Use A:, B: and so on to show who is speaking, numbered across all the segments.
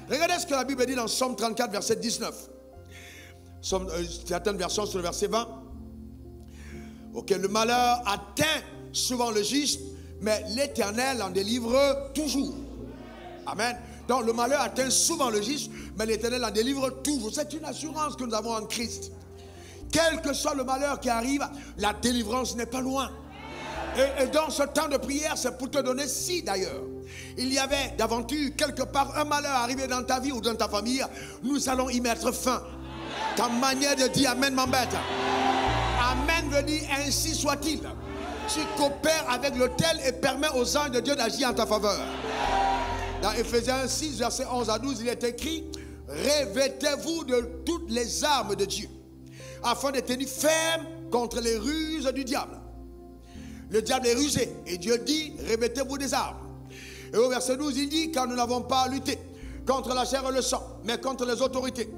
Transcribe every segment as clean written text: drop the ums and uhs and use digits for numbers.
A: Regardez ce que la Bible dit dans Somme 34, verset 19. Certaines versions sur le verset 20. Ok, le malheur atteint souvent le juste, mais l'Éternel en délivre toujours. Amen. Donc le malheur atteint souvent le juste, mais l'Éternel en délivre toujours. C'est une assurance que nous avons en Christ. Quel que soit le malheur qui arrive, la délivrance n'est pas loin. Et dans ce temps de prière, c'est pour te donner, si d'ailleurs il y avait d'aventure quelque part un malheur arrivé dans ta vie ou dans ta famille, nous allons y mettre fin. Ta manière de dire Amen m'embête. Amen veut dire ainsi soit-il. Tu coopères avec l'autel et permets aux anges de Dieu d'agir en ta faveur. Dans Ephésiens 6, verset 11 à 12, il est écrit: revêtez-vous de toutes les armes de Dieu, afin de tenir ferme contre les ruses du diable. Le diable est rusé, et Dieu dit: revêtez-vous des armes. Et au verset 12, il dit: car nous n'avons pas à lutter contre la chair et le sang, mais contre les autorités,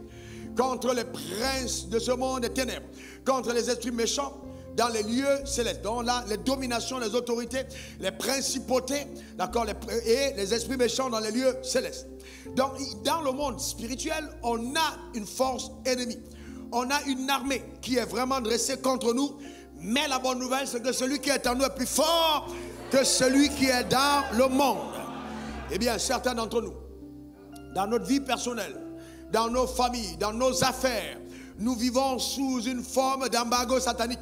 A: contre les princes de ce monde des ténèbres, contre les esprits méchants dans les lieux célestes. Donc là, les dominations, les autorités, les principautés, d'accord, et les esprits méchants dans les lieux célestes. Donc, dans le monde spirituel, on a une force ennemie. On a une armée qui est vraiment dressée contre nous. Mais la bonne nouvelle, c'est que celui qui est en nous est plus fort que celui qui est dans le monde. Eh bien, certains d'entre nous, dans notre vie personnelle, dans nos familles, dans nos affaires, nous vivons sous une forme d'embargo satanique.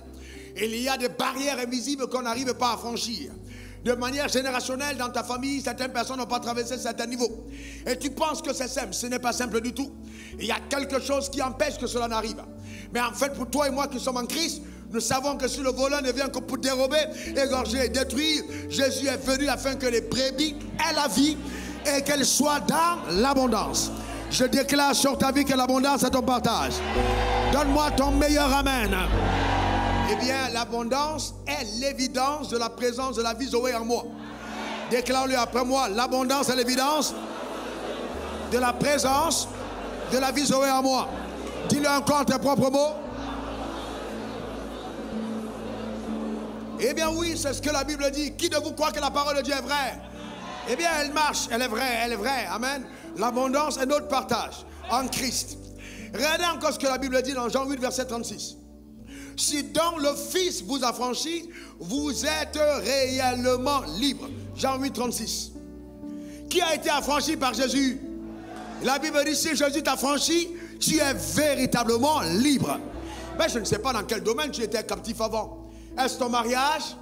A: Il y a des barrières invisibles qu'on n'arrive pas à franchir. De manière générationnelle, dans ta famille, certaines personnes n'ont pas traversé certains niveaux. Et tu penses que c'est simple. Ce n'est pas simple du tout. Il y a quelque chose qui empêche que cela n'arrive. Mais en fait, pour toi et moi qui sommes en Christ, nous savons que si le voleur ne vient que pour dérober, égorger et détruire, Jésus est venu afin que les brebis aient la vie et qu'elles soient dans l'abondance. Je déclare sur ta vie que l'abondance est ton partage. Donne-moi ton meilleur amen. Eh bien, l'abondance est l'évidence de la présence de la vie Zoé en moi. Déclare-le après moi: l'abondance est l'évidence de la présence de la vie Zoé en moi. Dis-le encore tes propres mots. Eh bien oui, c'est ce que la Bible dit. Qui de vous croit que la parole de Dieu est vraie? Eh bien, elle marche, elle est vraie, elle est vraie. Amen. L'abondance est notre partage en Christ. Regardez encore ce que la Bible dit dans Jean 8, verset 36. Si donc le Fils vous a franchi, vous êtes réellement libre. Jean 8, 36. Qui a été affranchi par Jésus? La Bible dit: si Jésus t'a franchi, tu es véritablement libre. Mais je ne sais pas dans quel domaine tu étais captif avant. Est-ce ton mariage?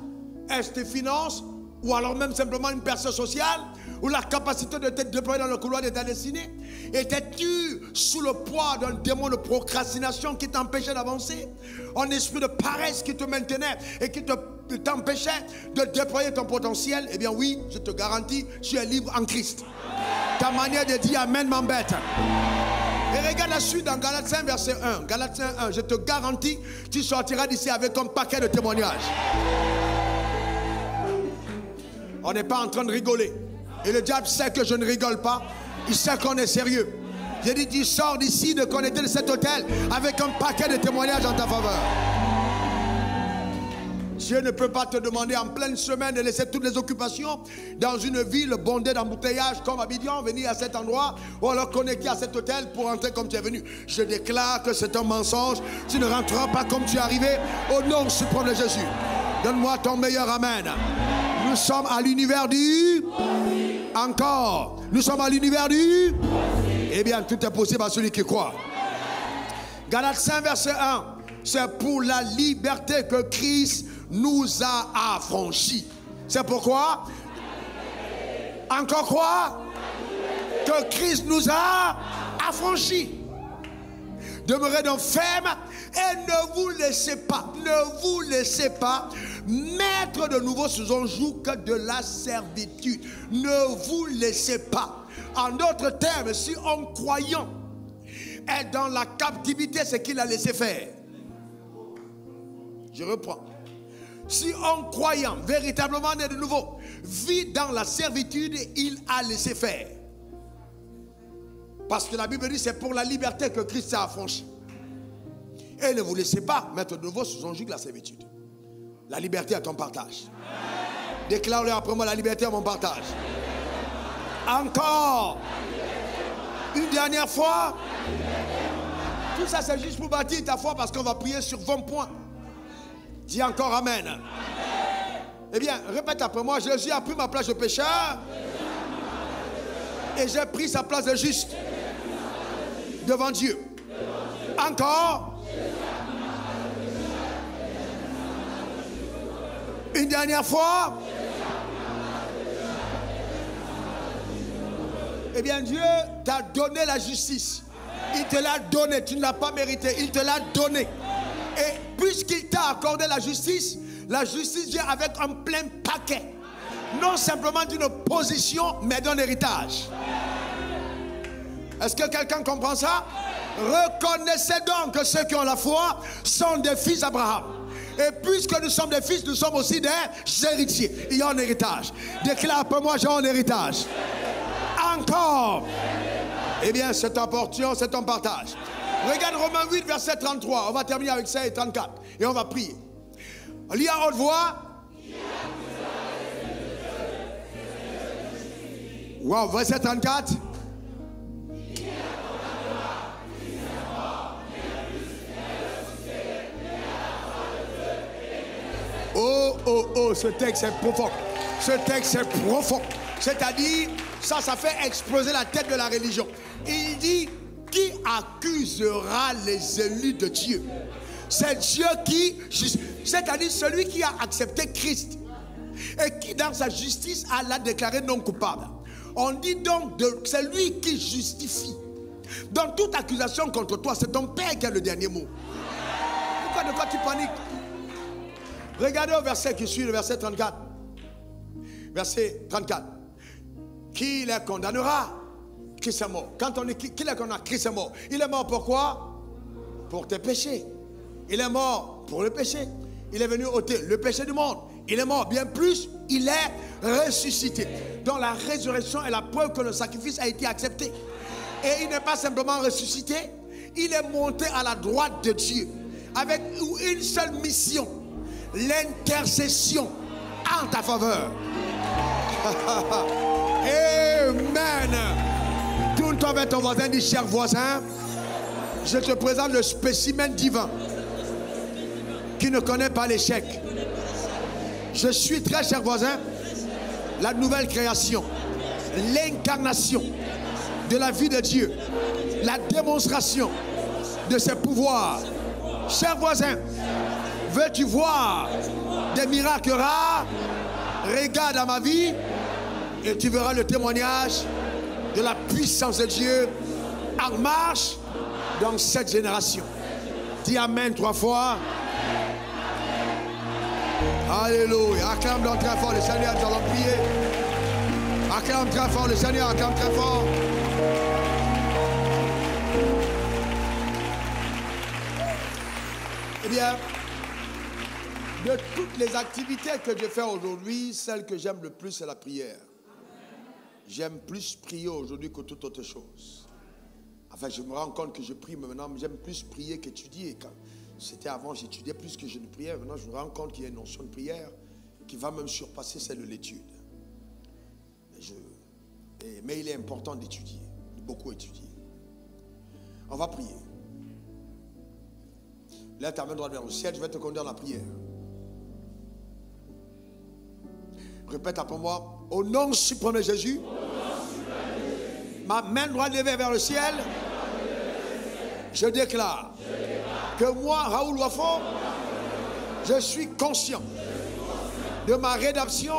A: Est-ce tes finances? Ou alors même simplement une personne sociale? Ou la capacité de te déployer dans le couloir de ta destinée? Étais-tu sous le poids d'un démon de procrastination qui t'empêchait d'avancer? Un esprit de paresse qui te maintenait et qui t'empêchait de déployer ton potentiel? Eh bien oui, je te garantis, tu es libre en Christ. Ta manière de dire Amen m'embête. Et regarde la suite dans Galates 5, verset 1. Galates 5, 1. Je te garantis, tu sortiras d'ici avec un paquet de témoignages. On n'est pas en train de rigoler. Et le diable sait que je ne rigole pas. Il sait qu'on est sérieux. J'ai dit: tu sors d'ici, de connecter de cet hôtel avec un paquet de témoignages en ta faveur. Dieu ne peut pas te demander en pleine semaine de laisser toutes les occupations dans une ville bondée d'embouteillages comme Abidjan, venir à cet endroit ou alors connecter à cet hôtel pour rentrer comme tu es venu. Je déclare que c'est un mensonge. Tu ne rentreras pas comme tu es arrivé au nom suprême de Jésus. Donne-moi ton meilleur amen. Nous sommes à l'univers du... Encore. Nous sommes à l'univers du... Eh bien, tout est possible à celui qui croit. Galates 5, verset 1. C'est pour la liberté que Christ nous a affranchis. C'est pourquoi? Encore quoi? Que Christ nous a affranchis. Demeurez donc ferme et ne vous laissez pas mettre de nouveau sous un joug de la servitude. Ne vous laissez pas. En d'autres termes, si un croyant est dans la captivité, c'est qu'il a laissé faire. Je reprends. Si un croyant véritablement né de nouveau vit dans la servitude, il a laissé faire. Parce que la Bible dit: c'est pour la liberté que Christ s'est affranchi. Et ne vous laissez pas mettre de nouveau sous un joug de la servitude. La liberté est ton partage. Déclare-le après moi: la liberté est mon partage. Encore. Une dernière fois. Tout ça, c'est juste pour bâtir ta foi parce qu'on va prier sur 20 points. Dis encore Amen. Amen. Eh bien, répète après moi. Jésus a pris ma place de pécheur. Et j'ai pris sa place de juste. Devant Dieu. Encore. Une dernière fois. Eh bien, Dieu t'a donné la justice. Il te l'a donné. Tu ne l'as pas mérité. Il te l'a donné. Et puisqu'il t'a accordé la justice vient avec un plein paquet. Non simplement d'une position, mais d'un héritage. Est-ce que quelqu'un comprend ça? Reconnaissez donc que ceux qui ont la foi sont des fils d'Abraham. Et puisque nous sommes des fils, nous sommes aussi des héritiers. Il y a un héritage. Déclare après moi, j'ai un héritage. Encore. Eh bien, c'est un portion, c'est un partage. Regarde Romains 8, verset 33. On va terminer avec ça et 34. Et on va prier. Lis à haute voix. Wow, verset 34. Oh, ce texte est profond. Ce texte est profond. C'est-à-dire, ça fait exploser la tête de la religion. Il dit, qui accusera les élus de Dieu? C'est Dieu qui, c'est-à-dire celui qui a accepté Christ et qui dans sa justice l'a déclaré non coupable. On dit donc, c'est lui qui justifie. Dans toute accusation contre toi, c'est ton Père qui a le dernier mot. Pourquoi de quoi tu paniques? Regardez au verset qui suit, le verset 34. Verset 34. Qui les condamnera? Christ est mort. Quand on dit qui les condamnera? Christ est mort. Il est mort pourquoi? Pour tes péchés. Il est mort pour le péché. Il est venu ôter le péché du monde. Il est mort. Bien plus, il est ressuscité. Donc la résurrection est la preuve que le sacrifice a été accepté. Et il n'est pas simplement ressuscité. Il est monté à la droite de Dieu. Avec une seule mission. L'intercession en ta faveur. Amen. Tourne-toi vers ton voisin, dis cher voisin, je te présente le spécimen divin qui ne connaît pas l'échec. Je suis très cher voisin, la nouvelle création, l'incarnation de la vie de Dieu, la démonstration de ses pouvoirs. Cher voisin, veux-tu voir des miracles rares? Regarde à ma vie et tu verras le témoignage de la puissance de Dieu en marche dans cette génération. Dis Amen 3 fois. Alléluia. Acclame donc très fort le Seigneur, nous allons prier. Acclame très fort le Seigneur, acclame très fort. Eh bien, de toutes les activités que je fais aujourd'hui, celle que j'aime le plus, c'est la prière. J'aime plus prier aujourd'hui que toute autre chose. Enfin, je me rends compte que je prie, mais maintenant, j'aime plus prier qu'étudier. C'était avant, j'étudiais plus que je ne priais. Maintenant, je me rends compte qu'il y a une notion de prière qui va même surpasser celle de l'étude. Mais il est important d'étudier, de beaucoup étudier. On va prier. Lève ta main droite vers le ciel, je vais te conduire à la prière. Répète après moi, au nom suprême de Jésus, ma main droite levée vers le ciel, je déclare que moi, Raoul Wafo, je suis conscient de ma rédemption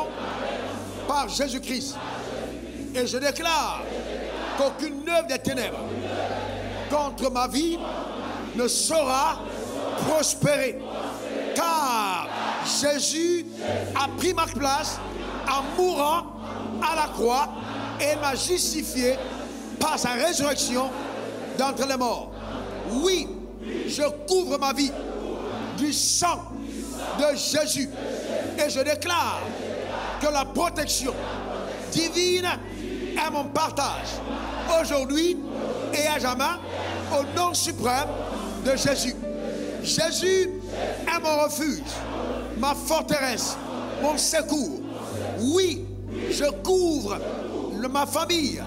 A: par Jésus-Christ. Et je déclare qu'aucune œuvre des ténèbres contre ma vie ne saura prospérer. Car Jésus a pris ma place en mourant à la croix et m'a justifié par sa résurrection d'entre les morts. Oui, je couvre ma vie du sang de Jésus et je déclare que la protection divine est mon partage aujourd'hui et à jamais au nom suprême de Jésus. Jésus est mon refuge, ma forteresse, mon secours. Oui, je couvre ma famille,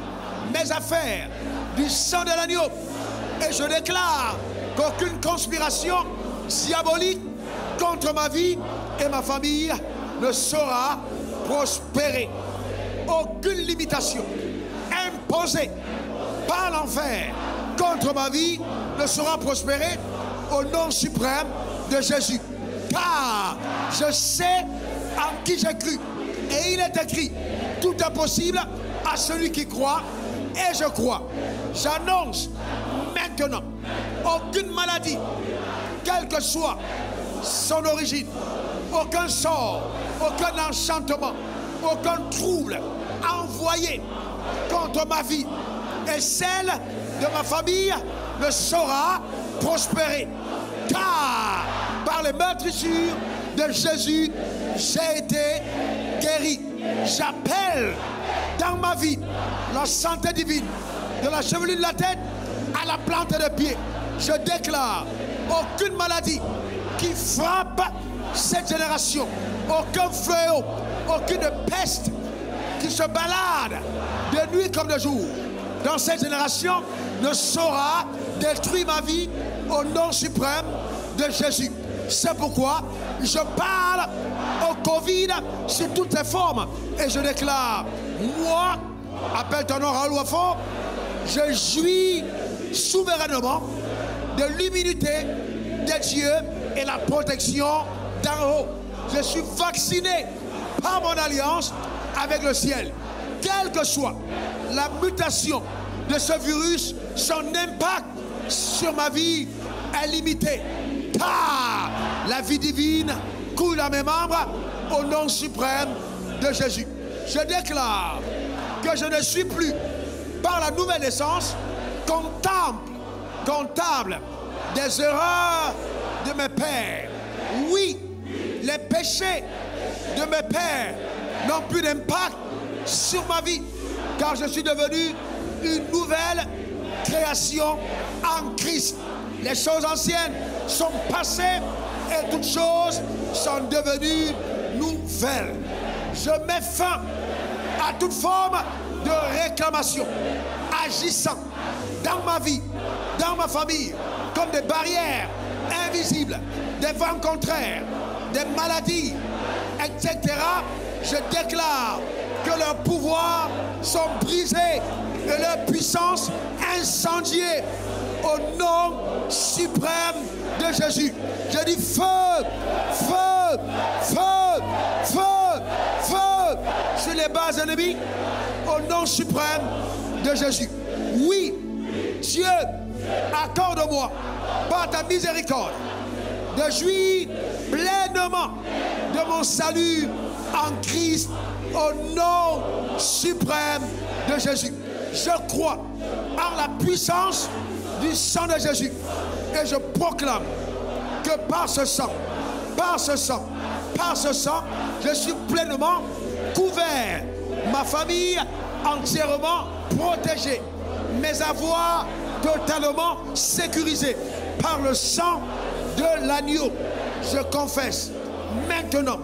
A: mes affaires du sang de l'agneau. Et je déclare qu'aucune conspiration diabolique contre ma vie et ma famille ne saura prospérer. Aucune limitation imposée par l'enfer contre ma vie ne saura prospérer au nom suprême de Jésus. Car je sais en qui j'ai cru. Et il est écrit, tout est possible à celui qui croit. Et je crois. J'annonce maintenant, aucune maladie, quelle que soit son origine, aucun sort, aucun enchantement, aucun trouble envoyé contre ma vie et celle de ma famille ne saura prospérer. Car par les meurtrissures de Jésus, j'ai été guéri. J'appelle dans ma vie la santé divine, de la chevelure de la tête à la plante des pieds. Je déclare aucune maladie qui frappe cette génération, aucun fléau, aucune peste qui se balade de nuit comme de jour dans cette génération ne saura détruire ma vie au nom suprême de Jésus. C'est pourquoi je parle au Covid sous toutes ses formes et je déclare, moi, appelle ton nom Raoul Wafo, je jouis souverainement de l'immunité de Dieu et la protection d'en haut. Je suis vacciné par mon alliance avec le ciel. Quelle que soit la mutation de ce virus, son impact sur ma vie est limité. Car la vie divine coule à mes membres au nom suprême de Jésus. Je déclare que je ne suis plus, par la nouvelle naissance, comptable des erreurs de mes pères. Oui, les péchés de mes pères n'ont plus d'impact sur ma vie, car je suis devenu une nouvelle création en Christ. Les choses anciennes sont passées et toutes choses sont devenues nouvelles. Je mets fin à toute forme de réclamation, agissant dans ma vie, dans ma famille, comme des barrières invisibles, des vents contraires, des maladies, etc. Je déclare que leurs pouvoirs sont brisés et leur puissance incendiée au nom suprême de Jésus. Je dis feu, feu, feu, feu, feu sur les bases ennemies au nom suprême de Jésus. Oui, Dieu, accorde-moi par ta miséricorde de jouir pleinement de mon salut en Christ au nom suprême de Jésus. Je crois en la puissance du sang de Jésus et je proclame que par ce sang, je suis pleinement couvert, ma famille entièrement protégée, mes avoirs totalement sécurisés par le sang de l'agneau. Je confesse maintenant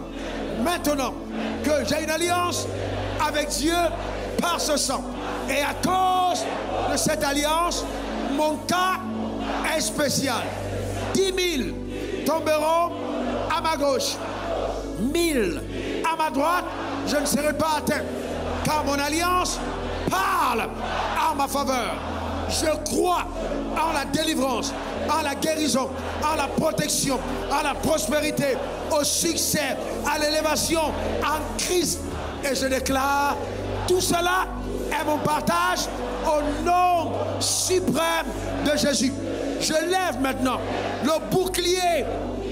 A: que j'ai une alliance avec Dieu par ce sang. Et à cause de cette alliance, mon cas est spécial. 10 000 tomberont à ma gauche, 1000 à ma droite, je ne serai pas atteint, car mon alliance parle en ma faveur. Je crois en la délivrance, en la guérison, en la protection, en la prospérité, au succès, à l'élévation en Christ. Et je déclare, tout cela est mon partage au nom suprême de Jésus. Je lève maintenant le bouclier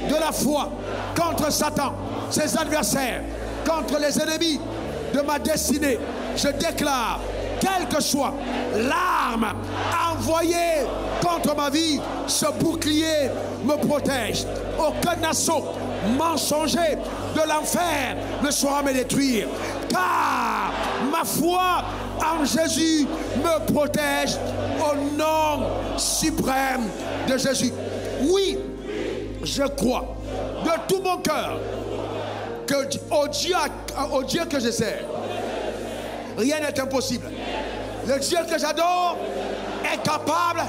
A: de la foi contre Satan, ses adversaires, contre les ennemis de ma destinée. Je déclare, quelle que soit l'arme envoyée contre ma vie, ce bouclier me protège. Aucun assaut mensonger de l'enfer ne saura me détruire, car ma foi en Jésus me protège au nom suprême de Jésus. Oui, je crois de tout mon cœur que au Dieu que je sers, rien n'est impossible. Le Dieu que j'adore est capable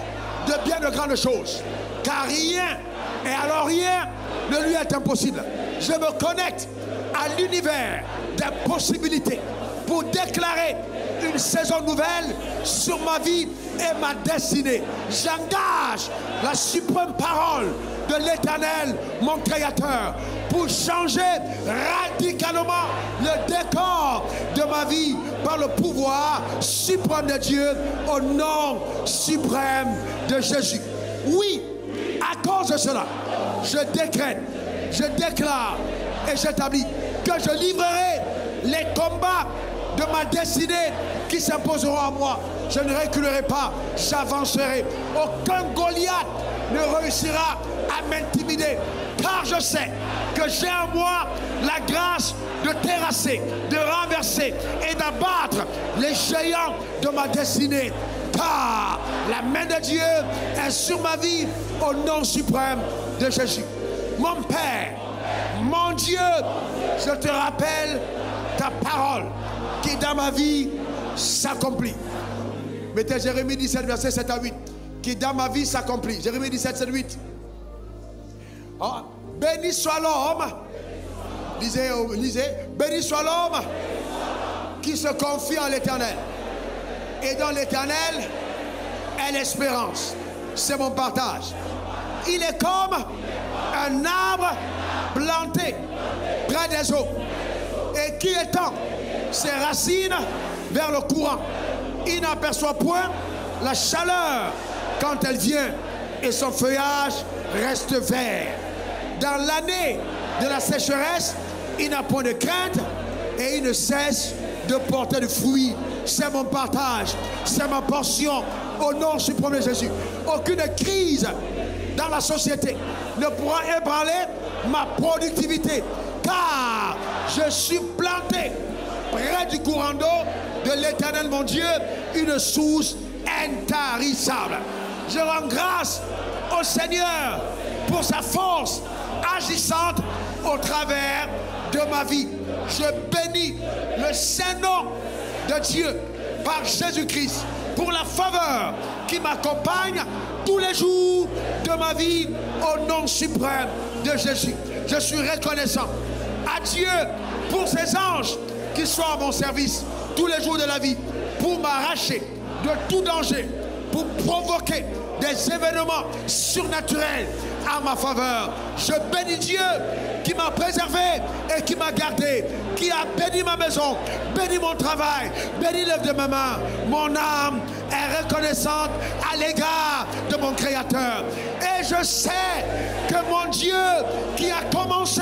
A: de bien de grandes choses. Car rien, et alors rien, ne lui est impossible. Je me connecte à l'univers des possibilités pour déclarer une saison nouvelle sur ma vie et ma destinée. J'engage la suprême parole de l'Éternel, mon Créateur, pour changer radicalement le décor de ma vie par le pouvoir suprême de Dieu, au nom suprême de Jésus. Oui, à cause de cela, je décrète, je déclare et j'établis que je livrerai les combats de ma destinée qui s'imposeront à moi. Je ne reculerai pas, j'avancerai. Aucun Goliath ne réussira à m'intimider, car je sais que j'ai en moi la grâce de terrasser, de renverser et d'abattre les géants de ma destinée. Car la main de Dieu est sur ma vie au nom suprême de Jésus. Mon Père, mon Dieu, je te rappelle ta parole qui dans ma vie s'accomplit. Mettez Jérémie 17, verset 7 à 8. Qui dans ma vie s'accomplit. Jérémie 17, 7, 8. Oh, béni soit l'homme. Lisez, lisez. Béni soit l'homme qui se confie en l'Éternel. Et dans l'Éternel est l'espérance. C'est mon partage. Il est comme un arbre planté près des eaux et qui étend ses racines vers le courant. Il n'aperçoit point la chaleur quand elle vient et son feuillage reste vert. Dans l'année de la sécheresse, il n'a point de crainte et il ne cesse de porter du fruit. C'est mon partage, c'est ma portion au nom suprême de Jésus. Aucune crise dans la société ne pourra ébranler ma productivité, car je suis planté près du courant d'eau de l'Éternel mon Dieu, une source intarissable. Je rends grâce au Seigneur pour sa force agissante au travers de ma vie. Je bénis le Saint-Nom de Dieu par Jésus-Christ pour la faveur qui m'accompagne tous les jours de ma vie au nom suprême de Jésus. Je suis reconnaissant à Dieu pour ses anges qui sont à mon service tous les jours de la vie pour m'arracher de tout danger, pour provoquer des événements surnaturels à ma faveur. Je bénis Dieu qui m'a préservé et qui m'a gardé, qui a béni ma maison, béni mon travail, béni l'œuvre de ma main. Mon âme est reconnaissante à l'égard de mon Créateur. Et je sais que mon Dieu qui a commencé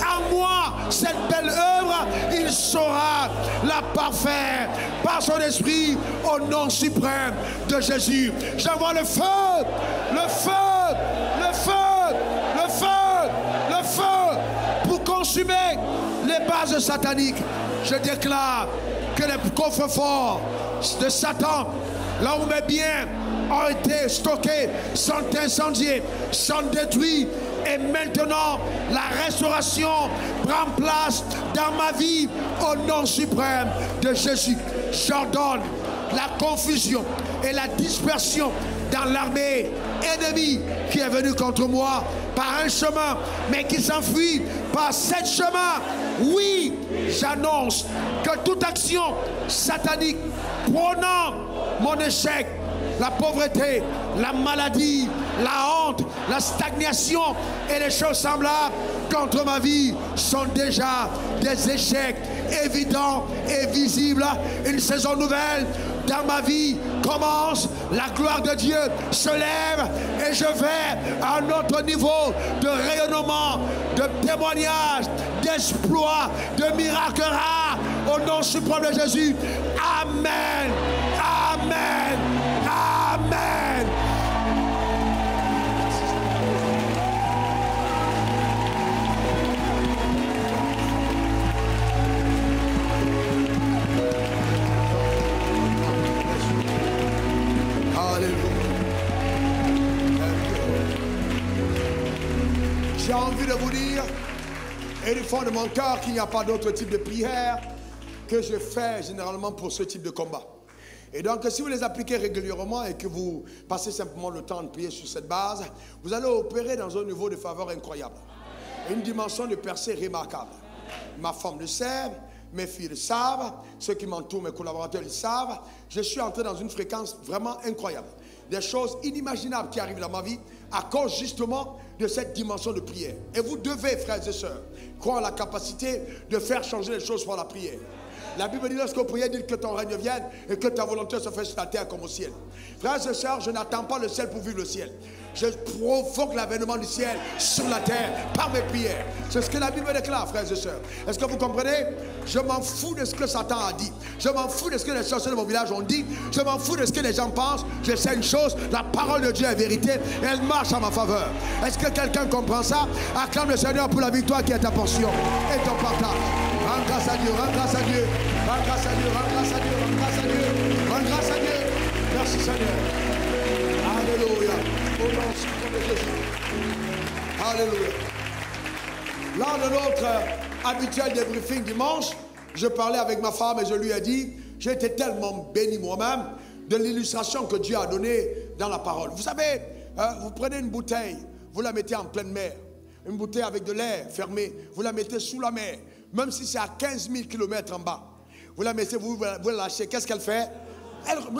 A: en moi cette belle œuvre, il saura la parfaire par son esprit au nom suprême de Jésus. J'envoie le feu, le feu, le feu, le feu, le feu pour consumer les bases sataniques. Je déclare que les coffres forts de Satan, là où mes biens ont été stockés, sont incendiés, sont détruits. Et maintenant, la restauration prend place dans ma vie au nom suprême de Jésus. J'ordonne la confusion et la dispersion dans l'armée ennemie qui est venue contre moi par un chemin, mais qui s'enfuit par sept chemins. Oui, j'annonce que toute action satanique prônant mon échec, la pauvreté, la maladie, la honte, la stagnation et les choses semblables contre ma vie sont déjà des échecs évidents et visibles. Une saison nouvelle dans ma vie commence. La gloire de Dieu se lève et je vais à un autre niveau de rayonnement, de témoignage, d'exploit, de miracles rares au nom suprême de Jésus. Amen. Amen. Amen. J'ai envie de vous dire, et du fond de mon cœur, qu'il n'y a pas d'autre type de prière que je fais généralement pour ce type de combat. Et donc, si vous les appliquez régulièrement et que vous passez simplement le temps de prier sur cette base, vous allez opérer dans un niveau de faveur incroyable. Et une dimension de percée remarquable. Ma femme le sait, mes filles le savent, ceux qui m'entourent, mes collaborateurs le savent. Je suis entré dans une fréquence vraiment incroyable. Des choses inimaginables qui arrivent dans ma vie à cause justement de cette dimension de prière. Et vous devez, frères et sœurs, croire en la capacité de faire changer les choses par la prière. La Bible dit lorsque vous priez, dites que ton règne vienne et que ta volonté se fasse sur la terre comme au ciel. Frères et sœurs, je n'attends pas le ciel pour vivre le ciel. Je provoque l'avènement du ciel sur la terre par mes prières. C'est ce que la Bible déclare, frères et sœurs. Est-ce que vous comprenez? Je m'en fous de ce que Satan a dit. Je m'en fous de ce que les sorciers de mon village ont dit. Je m'en fous de ce que les gens pensent. Je sais une chose, la parole de Dieu est vérité et elle marche en ma faveur. Est-ce que quelqu'un comprend ça? Acclame le Seigneur pour la victoire qui est ta portion et ton partage. Rends grâce à Dieu, rends grâce à Dieu, rends grâce à Dieu, rends grâce à Dieu, rends grâce à Dieu, rends grâce à Dieu. Merci Seigneur. Alléluia. Au nom de Jésus. Alléluia. Lors de notre habituel débriefing dimanche, je parlais avec ma femme et je lui ai dit, j'ai été tellement béni moi-même de l'illustration que Dieu a donnée dans la parole. Vous savez, vous prenez une bouteille, vous la mettez en pleine mer, une bouteille avec de l'air fermé, vous la mettez sous la mer, même si c'est à 15 000 km en bas. Vous la mettez, vous la lâchez, qu'est-ce qu'elle fait?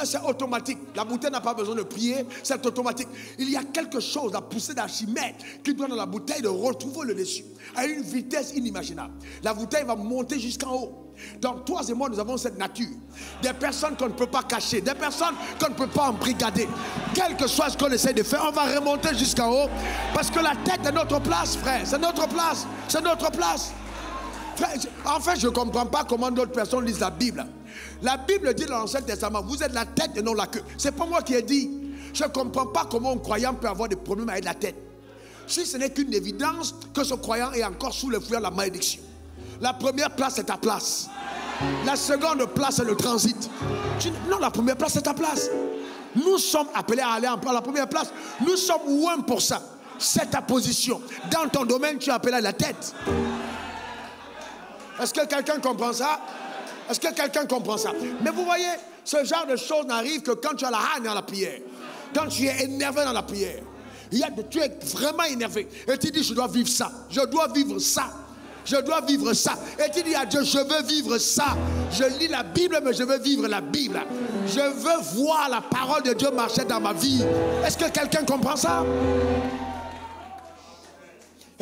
A: C'est automatique. La bouteille n'a pas besoin de prier, c'est automatique. Il y a quelque chose, la poussée d'Archimède, qui doit dans la bouteille de retrouver le dessus à une vitesse inimaginable. La bouteille va monter jusqu'en haut. Donc toi et moi, nous avons cette nature. Des personnes qu'on ne peut pas cacher, des personnes qu'on ne peut pas embrigader. Quel que soit ce qu'on essaie de faire, on va remonter jusqu'en haut. Parce que la tête est notre place, frère. C'est notre place. C'est notre place. Frère, en fait, je ne comprends pas comment d'autres personnes lisent la Bible. La Bible dit dans l'Ancien Testament, vous êtes la tête et non la queue. Ce n'est pas moi qui ai dit. Je ne comprends pas comment un croyant peut avoir des problèmes avec la tête. Si ce n'est qu'une évidence que ce croyant est encore sous le fouet de la malédiction. La première place est ta place. La seconde place est le transit. Non, la première place est ta place. Nous sommes appelés à aller à la première place. Nous sommes loin pour ça. C'est ta position. Dans ton domaine, tu es appelé à la tête. Est-ce que quelqu'un comprend ça? Est-ce que quelqu'un comprend ça? Mais vous voyez, ce genre de choses n'arrive que quand tu as la haine dans la prière. Quand tu es énervé dans la prière. Tu es vraiment énervé. Et tu dis, je dois vivre ça. Je dois vivre ça. Je dois vivre ça. Et tu dis à Dieu, je veux vivre ça. Je lis la Bible, mais je veux vivre la Bible. Je veux voir la parole de Dieu marcher dans ma vie. Est-ce que quelqu'un comprend ça?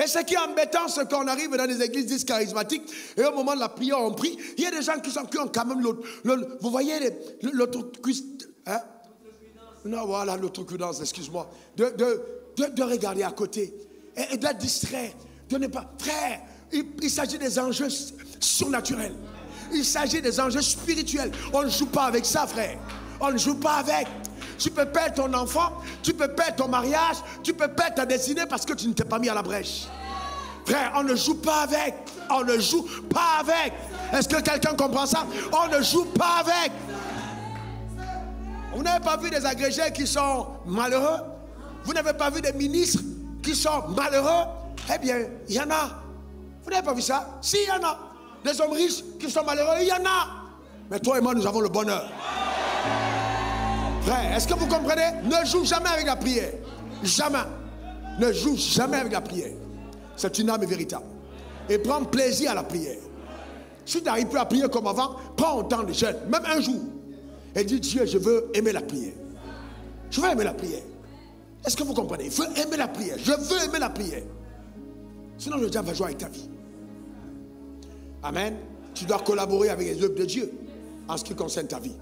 A: Et ce qui est embêtant, c'est qu'on arrive dans des églises dites charismatiques et au moment de la prière, on prie. Il y a des gens qui ont quand même vous voyez l'autocuidance, hein? Non, voilà, l'autocuidance, excuse-moi. De regarder à côté et d'être distrait. De ne pas. Frère, il s'agit des enjeux surnaturels. Il s'agit des enjeux spirituels. On ne joue pas avec ça, frère. On ne joue pas avec. Tu peux perdre ton enfant, tu peux perdre ton mariage, tu peux perdre ta destinée parce que tu ne t'es pas mis à la brèche. Frère, on ne joue pas avec. On ne joue pas avec. Est-ce que quelqu'un comprend ça? On ne joue pas avec. Vous n'avez pas vu des agrégés qui sont malheureux? Vous n'avez pas vu des ministres qui sont malheureux? Eh bien, il y en a. Vous n'avez pas vu ça? Si, il y en a. Des hommes riches qui sont malheureux, il y en a. Mais toi et moi, nous avons le bonheur. Frère, est-ce que vous comprenez? Ne joue jamais avec la prière. Jamais. Ne joue jamais avec la prière. C'est une arme véritable. Et prends plaisir à la prière. Si tu n'arrives plus à prier comme avant, prends un temps de jeûne, même un jour. Et dis, Dieu, je veux aimer la prière. Je veux aimer la prière. Est-ce que vous comprenez? Il faut aimer la prière. Je veux aimer la prière. Sinon, le diable va jouer avec ta vie. Amen. Tu dois collaborer avec les œuvres de Dieu en ce qui concerne ta vie.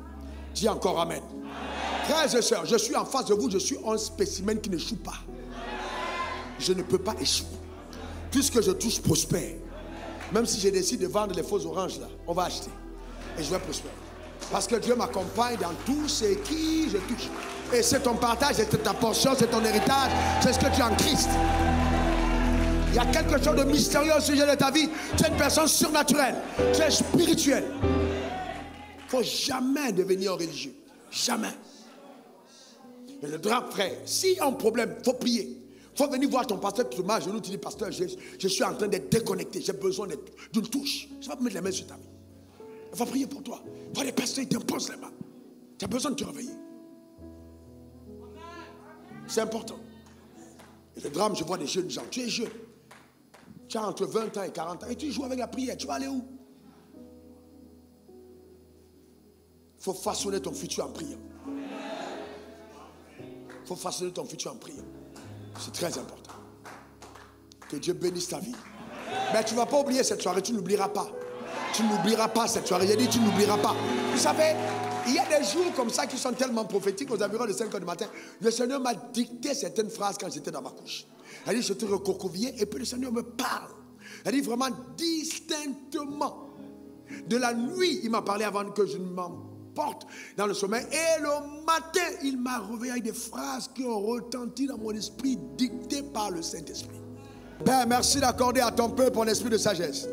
A: Dis encore Amen. Frères et sœurs, je suis en face de vous, je suis un spécimen qui n'échoue pas. Je ne peux pas échouer. Tout ce que je touche prospère. Même si je décide de vendre les faux oranges là, on va acheter. Et je vais prospérer. Parce que Dieu m'accompagne dans tout ce qui je touche. Et c'est ton partage, c'est ta portion, c'est ton héritage, c'est ce que tu as en Christ. Il y a quelque chose de mystérieux au sujet de ta vie. Tu es une personne surnaturelle, tu es spirituel. Il ne faut jamais devenir religieux. Jamais. Et le drap, frère, s'il y a un problème, il faut prier. Il faut venir voir ton pasteur, tu te mets à genoux, tu dis, pasteur, je suis en train d'être déconnecté, j'ai besoin d'une touche. Je vais pas mettre les mains sur ta vie. Il faut prier pour toi. Il faut les pasteurs, ils t'imposent les mains. Tu as besoin de te réveiller. C'est important. Et le drame, je vois des jeunes gens. Tu es jeune. Tu as entre 20 ans et 40 ans. Et tu joues avec la prière. Tu vas aller où? Il faut façonner ton futur en prière. Il faut façonner ton futur en prière. C'est très important. Que Dieu bénisse ta vie. Mais tu ne vas pas oublier cette soirée. Tu n'oublieras pas. Tu n'oublieras pas cette soirée. J'ai dit tu n'oublieras pas. Vous savez, il y a des jours comme ça qui sont tellement prophétiques. Aux environs de 5 heures du matin, le Seigneur m'a dicté certaines phrases quand j'étais dans ma couche. Elle dit, je te recourvillais et puis le Seigneur me parle. Elle dit vraiment distinctement. De la nuit, il m'a parlé avant que je ne m'emporte dans le sommeil. Et le matin, il m'a réveillé avec des phrases qui ont retenti dans mon esprit, dictées par le Saint-Esprit. Père, merci d'accorder à ton peuple un esprit de sagesse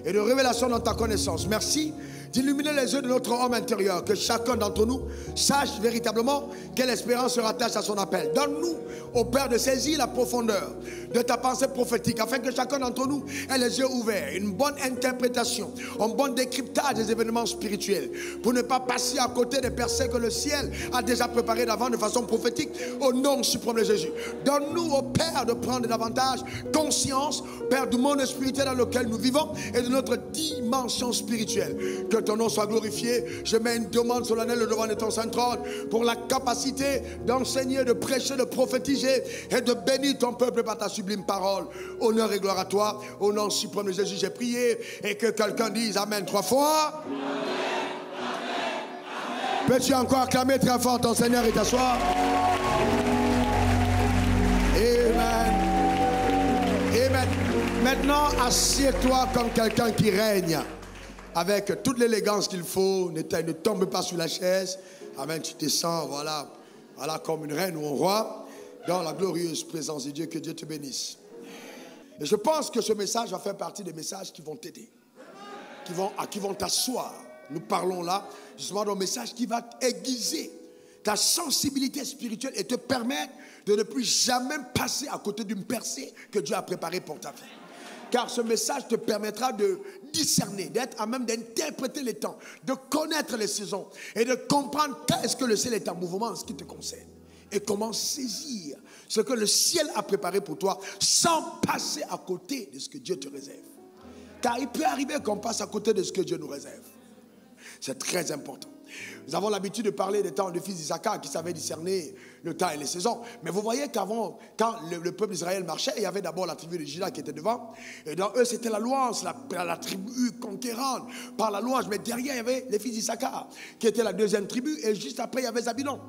A: et de révélation dans ta connaissance. Merci d'illuminer les yeux de notre homme intérieur, que chacun d'entre nous sache véritablement quelle espérance se rattache à son appel. Donne-nous, ô Père, de saisir la profondeur de ta pensée prophétique, afin que chacun d'entre nous ait les yeux ouverts, une bonne interprétation, un bon décryptage des événements spirituels, pour ne pas passer à côté des percées que le ciel a déjà préparées d'avant de façon prophétique, au nom suprême de Jésus. Donne-nous, ô Père, de prendre davantage conscience, Père, du monde spirituel dans lequel nous vivons et de notre dimension spirituelle. Que ton nom soit glorifié. Je mets une demande solennelle devant de ton Saint-Trône pour la capacité d'enseigner, de prêcher, de prophétiser et de bénir ton peuple par ta sublime parole. Honneur et gloire à toi. Au nom suprême de Jésus, j'ai prié. Et que quelqu'un dise Amen 3 fois. Peux-tu encore acclamer très fort ton Seigneur et t'asseoir? Amen. Amen. Maintenant, assieds-toi comme quelqu'un qui règne, avec toute l'élégance qu'il faut. Ne tombe pas sur la chaise. Amen. Tu descends, voilà, comme une reine ou un roi, dans la glorieuse présence de Dieu. Que Dieu te bénisse. Et je pense que ce message va faire partie des messages qui vont t'aider, qui vont t'asseoir. Nous parlons là justement d'un message qui va aiguiser ta sensibilité spirituelle et te permettre de ne plus jamais passer à côté d'une percée que Dieu a préparée pour ta vie. Car ce message te permettra de discerner, d'être à même d'interpréter les temps, de connaître les saisons et de comprendre qu'est-ce que le ciel est en mouvement en ce qui te concerne. Et comment saisir ce que le ciel a préparé pour toi sans passer à côté de ce que Dieu te réserve. Car il peut arriver qu'on passe à côté de ce que Dieu nous réserve. C'est très important. Nous avons l'habitude de parler des temps de fils d'Issachar qui savaient discerner le temps et les saisons. Mais vous voyez qu'avant, quand le peuple d'Israël marchait, il y avait d'abord la tribu de Juda qui était devant. Et dans eux, c'était la louange, la tribu conquérante par la louange. Mais derrière, il y avait les fils d'Issachar qui était la deuxième tribu. Et juste après, il y avait Zabulon,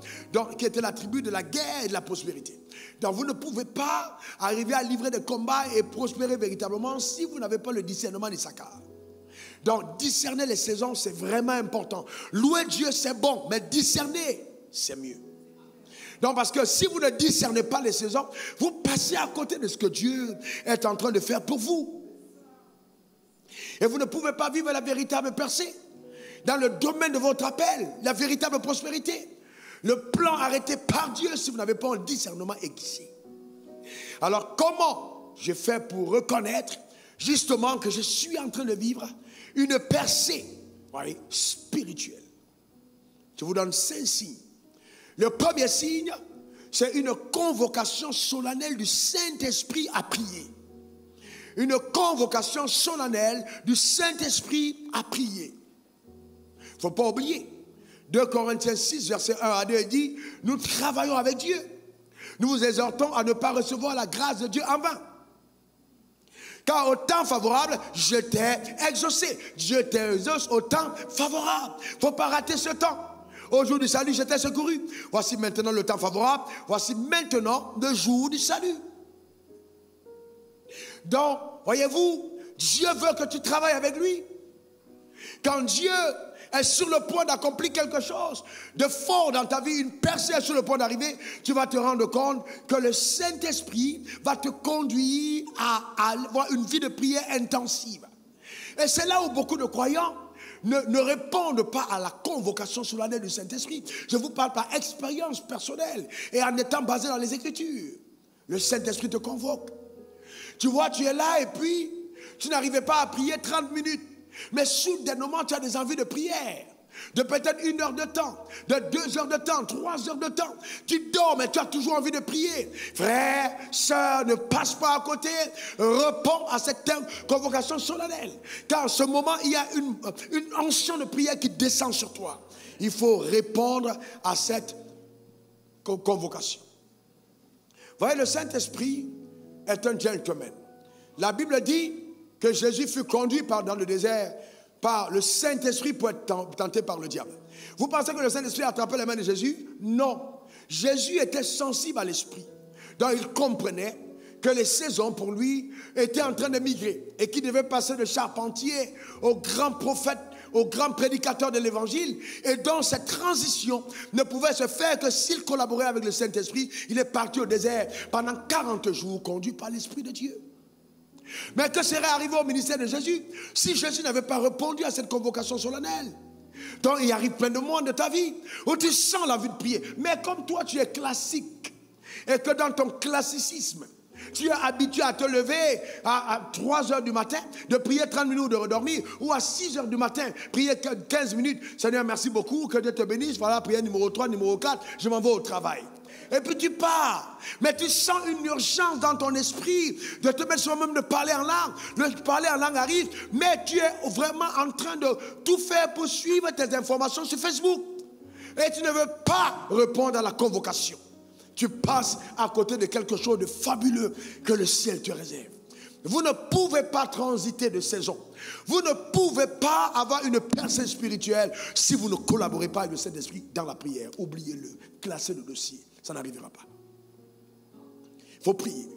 A: qui était la tribu de la guerre et de la prospérité. Donc vous ne pouvez pas arriver à livrer des combats et prospérer véritablement si vous n'avez pas le discernement d'Issachar. Donc discerner les saisons, c'est vraiment important. Louer Dieu, c'est bon, mais discerner, c'est mieux. Donc parce que si vous ne discernez pas les saisons, vous passez à côté de ce que Dieu est en train de faire pour vous. Et vous ne pouvez pas vivre la véritable percée dans le domaine de votre appel, la véritable prospérité. Le plan arrêté par Dieu si vous n'avez pas un discernement aiguisé. Alors comment je fais pour reconnaître justement que je suis en train de vivre une percée spirituelle? Je vous donne 5 signes. Le premier signe, c'est une convocation solennelle du Saint-Esprit à prier. Une convocation solennelle du Saint-Esprit à prier. Il ne faut pas oublier. 2 Corinthiens 6, verset 1 à 2 dit, nous travaillons avec Dieu. Nous vous exhortons à ne pas recevoir la grâce de Dieu en vain. Car au temps favorable, je t'ai exaucé. Dieu t'exauce au temps favorable. Il ne faut pas rater ce temps. Au jour du salut, je t'ai secouru. Voici maintenant le temps favorable. Voici maintenant le jour du salut. Donc, voyez-vous, Dieu veut que tu travailles avec lui. Quand Dieu est sur le point d'accomplir quelque chose de fort dans ta vie, une percée est sur le point d'arriver, tu vas te rendre compte que le Saint-Esprit va te conduire à avoir une vie de prière intensive. Et c'est là où beaucoup de croyants ne répondent pas à la convocation solennelle du Saint-Esprit. Je vous parle par expérience personnelle et en étant basé dans les Écritures. Le Saint-Esprit te convoque. Tu vois, tu es là et puis tu n'arrivais pas à prier 30 minutes. Mais soudainement, tu as des envies de prière. de peut-être 1 heure de temps, de 2 heures de temps, 3 heures de temps. Tu dors, mais tu as toujours envie de prier. Frère, sœur, ne passe pas à côté. Réponds à cette convocation solennelle. Car en ce moment, il y a une onction de prière qui descend sur toi. Il faut répondre à cette convocation. Vous voyez, le Saint-Esprit est un gentleman. La Bible dit que Jésus fut conduit dans le désert par le Saint-Esprit pour être tenté par le diable. Vous pensez que le Saint-Esprit a attrapé la main de Jésus? Non. Jésus était sensible à l'Esprit. Donc il comprenait que les saisons pour lui étaient en train de migrer et qu'il devait passer de charpentier au grand prophète, au grand prédicateur de l'Évangile. Et donc cette transition ne pouvait se faire que s'il collaborait avec le Saint-Esprit. Il est parti au désert pendant 40 jours conduit par l'Esprit de Dieu. Mais que serait arrivé au ministère de Jésus si Jésus n'avait pas répondu à cette convocation solennelle? Donc il arrive plein de monde de ta vie où tu sens la vie de prier. Mais comme toi tu es classique et que dans ton classicisme, tu es habitué à te lever à 3 heures du matin, de prier 30 minutes, de redormir, ou à 6 heures du matin, prier 15 minutes. Seigneur, merci beaucoup, que Dieu te bénisse. Voilà, prière numéro 3, numéro 4, je m'en vais au travail. Et puis tu pars, mais tu sens une urgence dans ton esprit de te mettre soi-même de parler en langue. Le parler en langue arrive, mais tu es vraiment en train de tout faire pour suivre tes informations sur Facebook. Et tu ne veux pas répondre à la convocation. Tu passes à côté de quelque chose de fabuleux que le ciel te réserve. Vous ne pouvez pas transiter de saison. Vous ne pouvez pas avoir une percée spirituelle si vous ne collaborez pas avec le Saint-Esprit dans la prière. Oubliez-le, classez le dossier. Ça n'arrivera pas. Il faut prier.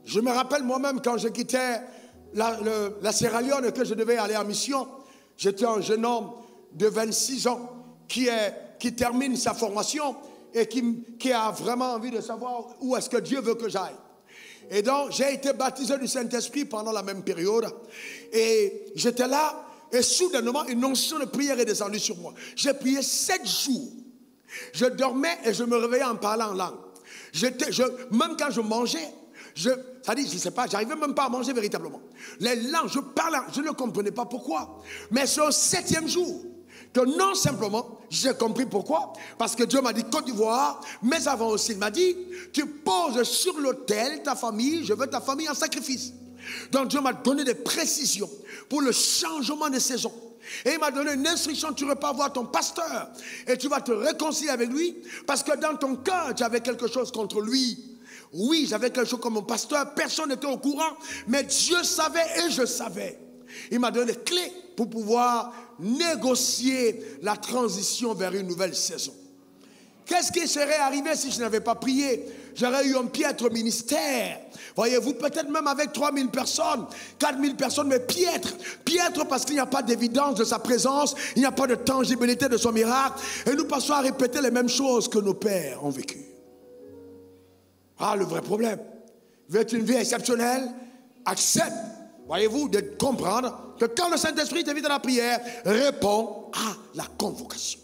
A: Je me rappelle moi-même quand je quittais la Sierra Leone et que je devais aller en mission. J'étais un jeune homme de 26 ans qui termine sa formation et qui a vraiment envie de savoir où est-ce que Dieu veut que j'aille. Et donc, j'ai été baptisé du Saint-Esprit pendant la même période. Et j'étais là, et soudainement, une onction de prière est descendue sur moi. J'ai prié 7 jours. Je dormais et je me réveillais en parlant en langue. Même quand je mangeais, c'est-à-dire, je ne sais pas, j'arrivais même pas à manger véritablement. Les langues, je parlais, je ne comprenais pas pourquoi. Mais c'est au 7e jour que non simplement, j'ai compris pourquoi. Parce que Dieu m'a dit Côte d'Ivoire, mais avant aussi, il m'a dit, tu poses sur l'autel ta famille, je veux ta famille en sacrifice. Donc Dieu m'a donné des précisions pour le changement de saison. Et il m'a donné une instruction, tu ne vas pas voir ton pasteur et tu vas te réconcilier avec lui parce que dans ton cœur, tu avais quelque chose contre lui. Oui, j'avais quelque chose comme mon pasteur, personne n'était au courant, mais Dieu savait et je savais. Il m'a donné des clés pour pouvoir négocier la transition vers une nouvelle saison. Qu'est-ce qui serait arrivé si je n'avais pas prié? J'aurais eu un piètre ministère. Voyez-vous, peut-être même avec 3000 personnes, 4000 personnes, mais piètre. Piètre parce qu'il n'y a pas d'évidence de sa présence, il n'y a pas de tangibilité de son miracle. Et nous passons à répéter les mêmes choses que nos pères ont vécues. Ah, le vrai problème. Veut une vie exceptionnelle? Accepte, voyez-vous, de comprendre que quand le Saint-Esprit t'invite à la prière, réponds à la convocation.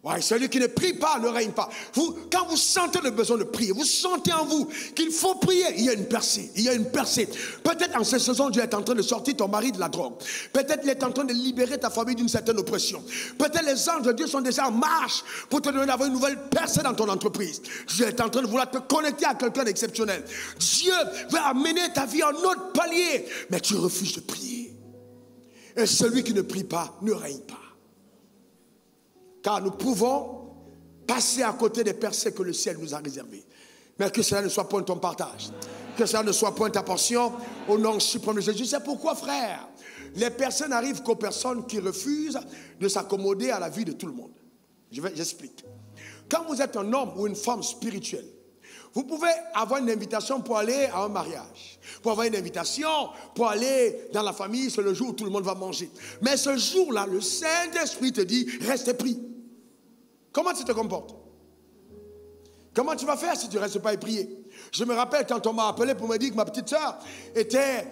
A: Ouais, celui qui ne prie pas ne règne pas. Quand vous sentez le besoin de prier, vous sentez en vous qu'il faut prier, il y a une percée. Il y a une percée. Peut-être en cette saison, Dieu est en train de sortir ton mari de la drogue. Peut-être il est en train de libérer ta famille d'une certaine oppression. Peut-être les anges de Dieu sont déjà en marche pour te donner d'avoir une nouvelle percée dans ton entreprise. Dieu est en train de vouloir te connecter à quelqu'un d'exceptionnel. Dieu veut amener ta vie à un autre palier. Mais tu refuses de prier. Et celui qui ne prie pas ne règne pas. Car nous pouvons passer à côté des percées que le ciel nous a réservées. Mais que cela ne soit point ton partage. Que cela ne soit point ta portion. Au nom suprême de Jésus. C'est pourquoi, frère, les percées n'arrivent qu'aux personnes qui refusent de s'accommoder à la vie de tout le monde. J'explique. Quand vous êtes un homme ou une femme spirituelle, vous pouvez avoir une invitation pour aller à un mariage. Pour avoir une invitation pour aller dans la famille, c'est le jour où tout le monde va manger. Mais ce jour-là, le Saint-Esprit te dit, reste pris. Comment tu te comportes? Comment tu vas faire si tu ne restes pas et prier? Je me rappelle quand on m'a appelé pour me dire que ma petite soeur était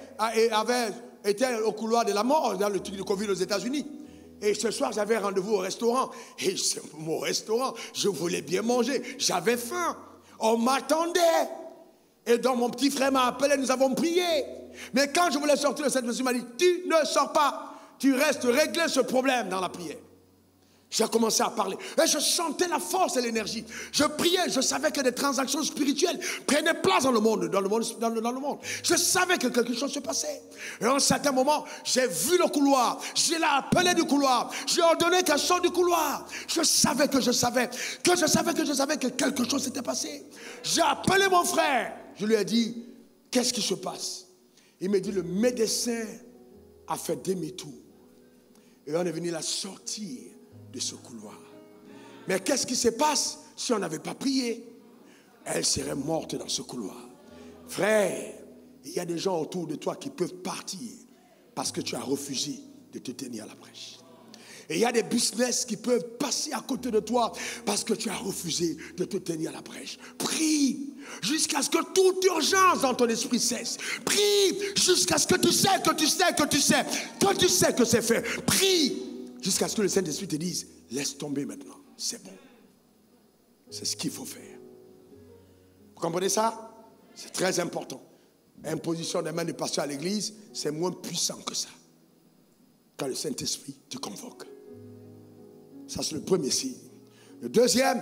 A: au couloir de la mort dans le truc de Covid aux États-Unis. Et ce soir, j'avais rendez-vous au restaurant. Et mon restaurant, je voulais bien manger. J'avais faim. On m'attendait. Et donc mon petit frère m'a appelé, nous avons prié. Mais quand je voulais sortir, le Saint-Esprit m'a dit, tu ne sors pas. tu restes régler ce problème dans la prière. J'ai commencé à parler. Et je sentais la force et l'énergie. Je priais, je savais que des transactions spirituelles prenaient place dans le monde. Je savais que quelque chose se passait. Et à un certain moment, j'ai vu le couloir. Je l'ai appelé du couloir. J'ai ordonné qu'elle sorte du couloir. Je savais que quelque chose s'était passé. J'ai appelé mon frère. Je lui ai dit, qu'est-ce qui se passe? Il m'a dit, le médecin a fait demi-tour. Et on est venu la sortir de ce couloir. Mais qu'est-ce qui se passe si on n'avait pas prié? Elle serait morte dans ce couloir. Frère, il y a des gens autour de toi qui peuvent partir parce que tu as refusé de te tenir à la brèche. Et il y a des business qui peuvent passer à côté de toi parce que tu as refusé de te tenir à la brèche. Prie jusqu'à ce que toute urgence dans ton esprit cesse. Prie jusqu'à ce que tu sais que c'est fait. Prie jusqu'à ce que le Saint-Esprit te dise, laisse tomber maintenant, c'est bon. C'est ce qu'il faut faire. Vous comprenez ça? C'est très important. Imposition des mains du pasteur à l'église, c'est moins puissant que ça. Quand le Saint-Esprit te convoque. Ça, c'est le premier signe. Le deuxième,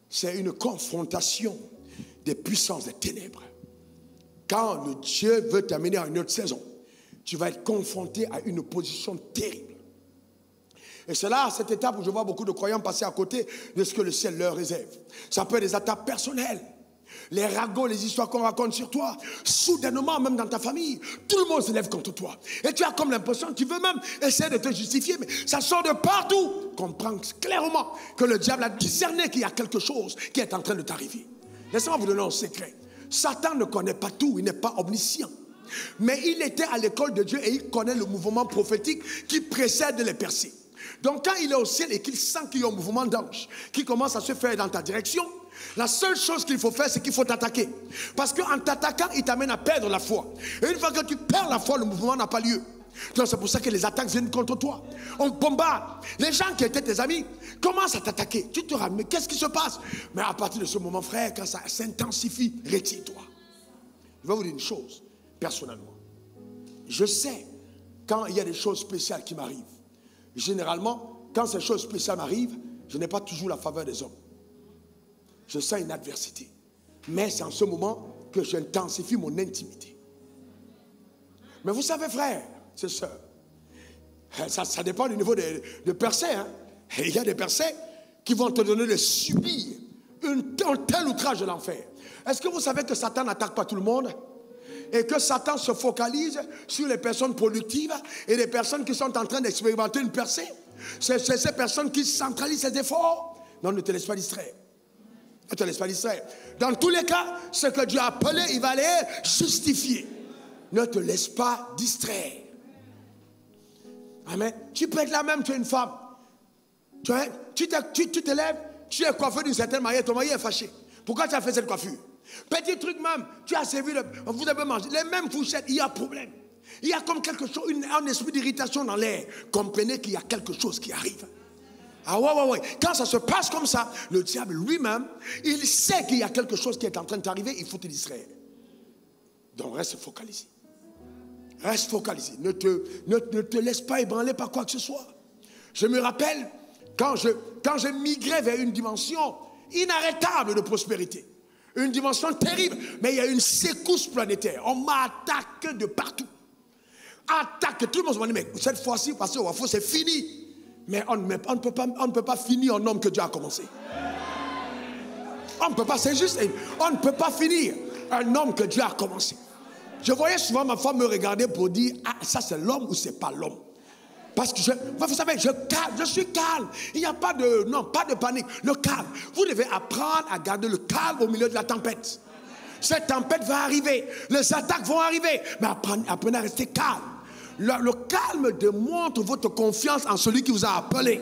A: c'est une confrontation des puissances des ténèbres. Quand le Dieu veut t'amener à une autre saison, tu vas être confronté à une opposition terrible. Et c'est là, à cette étape où je vois beaucoup de croyants passer à côté de ce que le ciel leur réserve. Ça peut être des attaques personnelles. Les ragots, les histoires qu'on raconte sur toi. Soudainement, même dans ta famille, tout le monde se lève contre toi. Et tu as comme l'impression, tu veux même essayer de te justifier, mais ça sort de partout. Comprends clairement que le diable a discerné qu'il y a quelque chose qui est en train de t'arriver. Laissez-moi vous donner un secret. Satan ne connaît pas tout, il n'est pas omniscient. Mais il était à l'école de Dieu et il connaît le mouvement prophétique qui précède les percées. Donc quand il est au ciel et qu'il sent qu'il y a un mouvement d'ange qui commence à se faire dans ta direction, la seule chose qu'il faut faire, c'est qu'il faut t'attaquer. Parce qu'en t'attaquant, il t'amène à perdre la foi. Et une fois que tu perds la foi, le mouvement n'a pas lieu. Donc c'est pour ça que les attaques viennent contre toi. On bombarde. Les gens qui étaient tes amis commencent à t'attaquer. Tu te ramènes, mais qu'est-ce qui se passe? Mais à partir de ce moment, frère, quand ça s'intensifie, retire-toi. Je vais vous dire une chose, personnellement. Je sais quand il y a des choses spéciales qui m'arrivent. Généralement, quand ces choses spéciales m'arrivent, je n'ai pas toujours la faveur des hommes. Je sens une adversité. Mais c'est en ce moment que j'intensifie mon intimité. Mais vous savez, frère, c'est ça. Ça dépend du niveau de percée. Hein? Et il y a des percées qui vont te donner de subir un tel outrage de l'enfer. Est-ce que vous savez que Satan n'attaque pas tout le monde? Et que Satan se focalise sur les personnes productives et les personnes qui sont en train d'expérimenter une percée? C'est ces personnes qui centralisent ses efforts. Non, ne te laisse pas distraire. Ne te laisse pas distraire. Dans tous les cas, ce que Dieu a appelé, il va aller justifier. Ne te laisse pas distraire. Amen. Tu peux être là même, tu es une femme. Tu te lèves, tu es coiffé d'une certaine manière, ton mari est fâché. Pourquoi tu as fait cette coiffure? Petit truc même, tu as servi, vous avez mangé les mêmes fourchettes, il y a problème. Il y a comme quelque chose, un esprit d'irritation dans l'air. Comprenez qu'il y a quelque chose qui arrive. Ah ouais. Quand ça se passe comme ça, le diable lui-même, il sait qu'il y a quelque chose qui est en train d'arriver, il faut te distraire. Donc reste focalisé. Reste focalisé. Ne te laisse pas ébranler par quoi que ce soit. Je me rappelle, quand je migrais vers une dimension inarrêtable de prospérité, une dimension terrible, mais il y a une secousse planétaire. On m'a attaqué de partout. Attaque, tout le monde se dit, mais cette fois-ci, parce que c'est fini. Mais on ne peut pas finir un homme que Dieu a commencé. On ne peut pas, c'est juste, on ne peut pas finir un homme que Dieu a commencé. Je voyais souvent ma femme me regarder pour dire, ah, ça c'est l'homme ou c'est pas l'homme. Parce que vous savez, je suis calme. Il n'y a pas de panique. Le calme. Vous devez apprendre à garder le calme au milieu de la tempête. Cette tempête va arriver. Les attaques vont arriver. Mais apprenez à rester calme. Le calme démontre votre confiance en celui qui vous a appelé.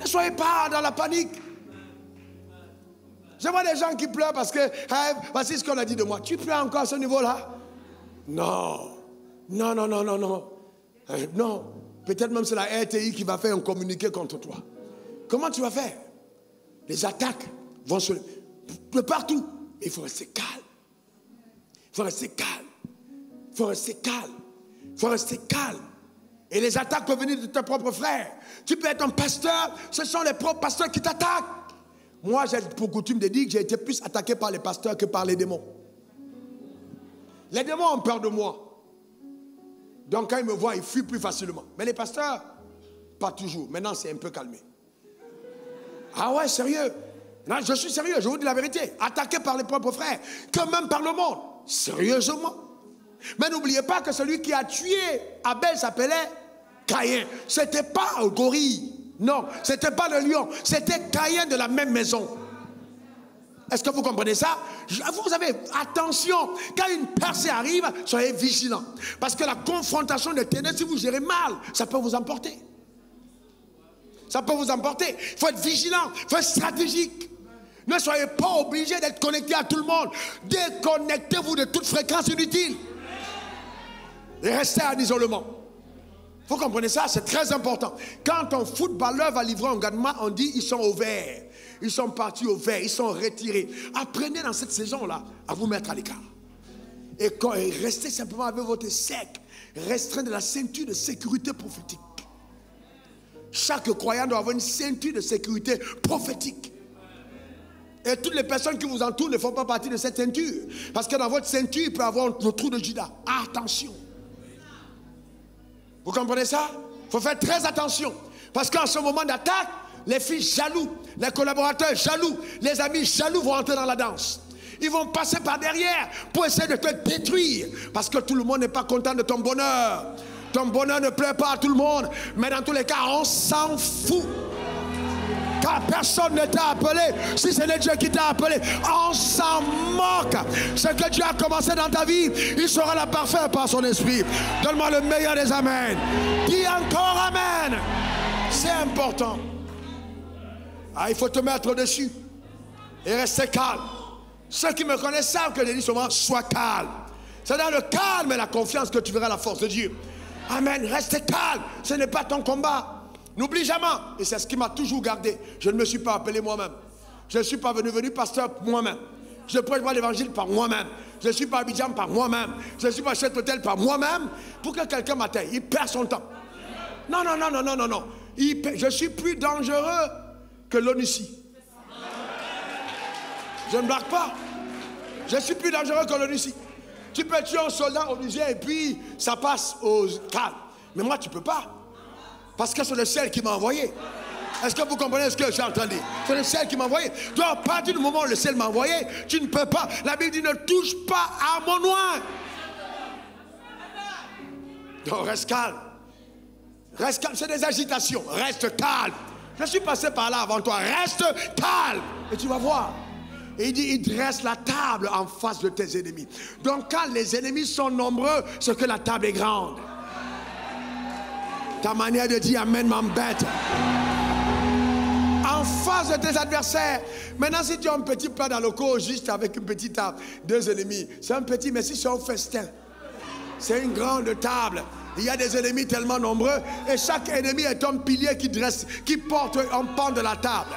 A: Ne soyez pas dans la panique. Je vois des gens qui pleurent parce que, voici ce qu'on a dit de moi. Tu pleures encore à ce niveau-là? Non. Non. Peut-être même c'est la RTI qui va faire un communiqué contre toi. Comment tu vas faire? Les attaques vont de partout. Il faut rester calme. Il faut rester calme. Et les attaques peuvent venir de tes propres frères. Tu peux être un pasteur, ce sont les propres pasteurs qui t'attaquent. Moi, j'ai pour coutume de dire que j'ai été plus attaqué par les pasteurs que par les démons. Les démons ont peur de moi. Donc quand ils me voient, ils fuient plus facilement. Mais les pasteurs, pas toujours. Maintenant, c'est un peu calmé. Ah ouais, sérieux? Non, je suis sérieux, je vous dis la vérité. Attaqué par les propres frères, que même par le monde. Sérieusement. Mais n'oubliez pas que celui qui a tué Abel s'appelait Caïn. C'était pas un gorille. Non, c'était pas le lion. C'était Caïn de la même maison. Est-ce que vous comprenez ça? Vous savez, attention, quand une percée arrive, soyez vigilants. Parce que la confrontation des ténèbres, si vous gérez mal, ça peut vous emporter. Ça peut vous emporter. Il faut être vigilant, il faut être stratégique. Ne soyez pas obligés d'être connectés à tout le monde. Déconnectez-vous de toute fréquence inutile. Et restez en isolement. Vous comprenez ça? C'est très important. Quand un footballeur va livrer un gardement, on dit ils sont au vert. Ils sont partis au vert, ils sont retirés. Apprenez dans cette saison-là à vous mettre à l'écart. Et restez simplement avec votre cercle, restreint de la ceinture de sécurité prophétique. Chaque croyant doit avoir une ceinture de sécurité prophétique. Et toutes les personnes qui vous entourent ne font pas partie de cette ceinture. Parce que dans votre ceinture, il peut y avoir le trou de Judas. Attention. Vous comprenez ça? Il faut faire très attention. Parce qu'en ce moment d'attaque, les fils jaloux, les collaborateurs jaloux, les amis jaloux vont entrer dans la danse. Ils vont passer par derrière pour essayer de te détruire. Parce que tout le monde n'est pas content de ton bonheur. Ton bonheur ne plaît pas à tout le monde. Mais dans tous les cas, on s'en fout. Car personne ne t'a appelé. Si ce n'est Dieu qui t'a appelé, on s'en moque. Ce que Dieu a commencé dans ta vie, il sera la parfaite par son esprit. Donne-moi le meilleur des amens. Dis encore amen. C'est important. Ah, il faut te mettre dessus et rester calme. Ceux qui me connaissent savent que je dis souvent, sois calme. C'est dans le calme et la confiance que tu verras la force de Dieu. Amen. Reste calme. Ce n'est pas ton combat. N'oublie jamais, et c'est ce qui m'a toujours gardé, je ne me suis pas appelé moi-même. Je ne suis pas venu pasteur moi-même. Je prêche pas l'évangile par moi-même. Je ne suis pas à Abidjan par moi-même. Je ne suis pas chef d'hôtel par moi-même. Pour que quelqu'un m'atteigne, il perd son temps. Non, non, non, non, non, non, non. Je suis plus dangereux que l'ONUCI. Je ne blague pas. Je suis plus dangereux que l'ONUCI. Tu peux tuer un soldat onusien et puis ça passe au calme. Mais moi, tu ne peux pas. Parce que c'est le ciel qui m'a envoyé. Est-ce que vous comprenez ce que je suis en train de dire? C'est le ciel qui m'a envoyé. Donc, à partir du moment où le ciel m'a envoyé, tu ne peux pas. La Bible dit ne touche pas à mon oint. Donc, reste calme. Reste calme. C'est des agitations. Reste calme. Je suis passé par là avant toi. Reste calme. Et tu vas voir. Et il dit, il dresse la table en face de tes ennemis. Donc, quand les ennemis sont nombreux, c'est que la table est grande. Ta manière de dire amen m'embête. En face de tes adversaires. Maintenant, si tu as un petit plat dans le coin, juste avec une petite table, deux ennemis, c'est un petit, mais si c'est un festin, c'est une grande table. Il y a des ennemis tellement nombreux, et chaque ennemi est un pilier qui porte un pan de la table.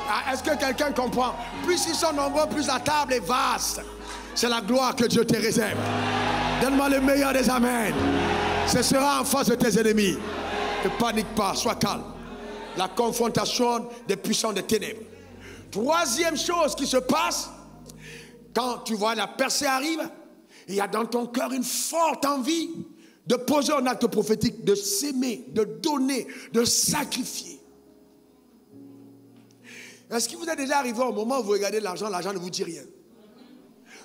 A: Ah, est-ce que quelqu'un comprend? Plus ils sont nombreux, plus la table est vaste. C'est la gloire que Dieu te réserve. Donne-moi le meilleur des amens. Ce sera en face de tes ennemis. Ne panique pas, sois calme. La confrontation des puissants des ténèbres. Troisième chose qui se passe, quand tu vois la percée arrive, il y a dans ton cœur une forte envie de poser un acte prophétique, de s'aimer, de donner, de sacrifier. Est-ce qu'il vous est déjà arrivé au moment où vous regardez l'argent ne vous dit rien?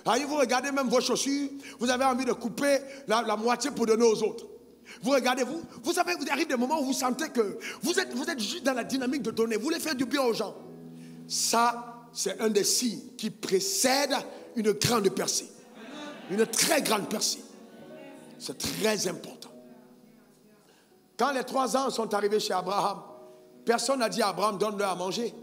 A: Alors, vous regardez même vos chaussures, vous avez envie de couper la moitié pour donner aux autres. Vous regardez, vous savez, vous arrive des moments où vous sentez que vous êtes juste dans la dynamique de donner. Vous voulez faire du bien aux gens. Ça, c'est un des signes qui précède une grande percée. Une très grande percée. C'est très important. Quand les 3 ans sont arrivés chez Abraham, personne n'a dit à Abraham, donne-leur à manger.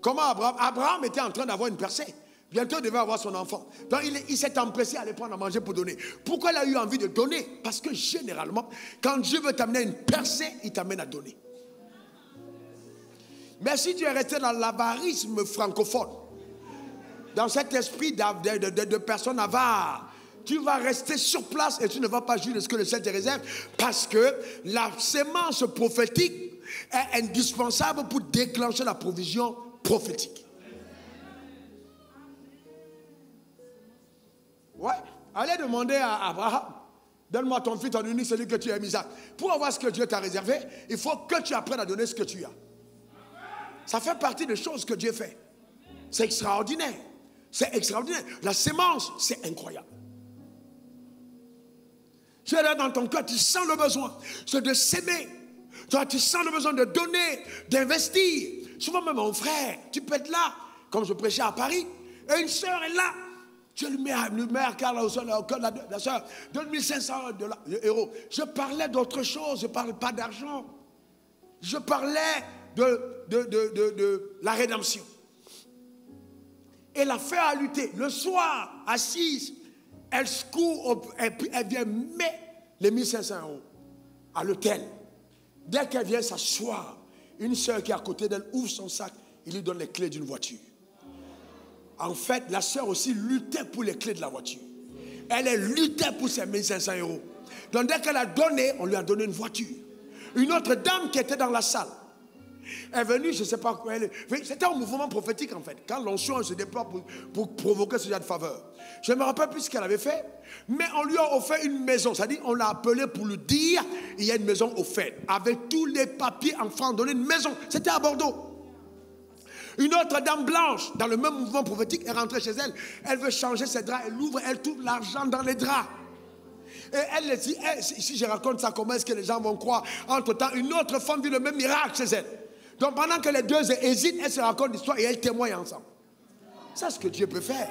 A: Comment Abraham était en train d'avoir une percée. Bientôt, il devait avoir son enfant. Donc, il s'est empressé à aller prendre à manger pour donner. Pourquoi il a eu envie de donner? Parce que généralement, quand Dieu veut t'amener à une percée, il t'amène à donner. Mais si tu es resté dans l'avarisme francophone, dans cet esprit de personnes avares, tu vas rester sur place et tu ne vas pas juger de ce que le ciel te réserve, parce que la sémence prophétique est indispensable pour déclencher la provision prophétique. Ouais, allez demander à Abraham, donne-moi ton fils, ton unique, celui que tu as mis. Pour avoir ce que Dieu t'a réservé, il faut que tu apprennes à donner ce que tu as. Ça fait partie des choses que Dieu fait. C'est extraordinaire. C'est extraordinaire. La sémence, c'est incroyable. Tu es là dans ton cœur, tu sens le besoin. C'est de s'aimer. Tu sens le besoin de donner, d'investir. Souvent même mon frère, tu peux être là, comme je prêchais à Paris, et une sœur est là. Tu lui mets à cœur la sœur, donne 1500 euros. Je parlais d'autre chose, je ne parle pas d'argent. Je parlais de la rédemption. Et la fait à lutter. Le soir, assise, elle secoue, elle vient mettre les 1500 euros à l'hôtel. Dès qu'elle vient s'asseoir, une sœur qui est à côté d'elle ouvre son sac, il lui donne les clés d'une voiture. En fait, la sœur aussi luttait pour les clés de la voiture. Elle luttait pour ses 1500 euros. Donc dès qu'elle a donné, on lui a donné une voiture. Une autre dame qui était dans la salle est venue, je ne sais pas quoi elle est. C'était un mouvement prophétique en fait. Quand l'onction se déploie pour provoquer ce genre de faveur. Je ne me rappelle plus ce qu'elle avait fait, mais on lui a offert une maison. C'est-à-dire, on l'a appelé pour lui dire, il y a une maison offerte. Avec tous les papiers, enfin, donner une maison. C'était à Bordeaux. Une autre dame blanche, dans le même mouvement prophétique, est rentrée chez elle. Elle veut changer ses draps. Elle ouvre, elle trouve l'argent dans les draps. Et elle dit, si je raconte ça, comment est-ce que les gens vont croire? Entre-temps, une autre femme vit le même miracle chez elle. Donc pendant que les deux hésitent, elles se racontent l'histoire et elles témoignent ensemble. C'est ce que Dieu peut faire.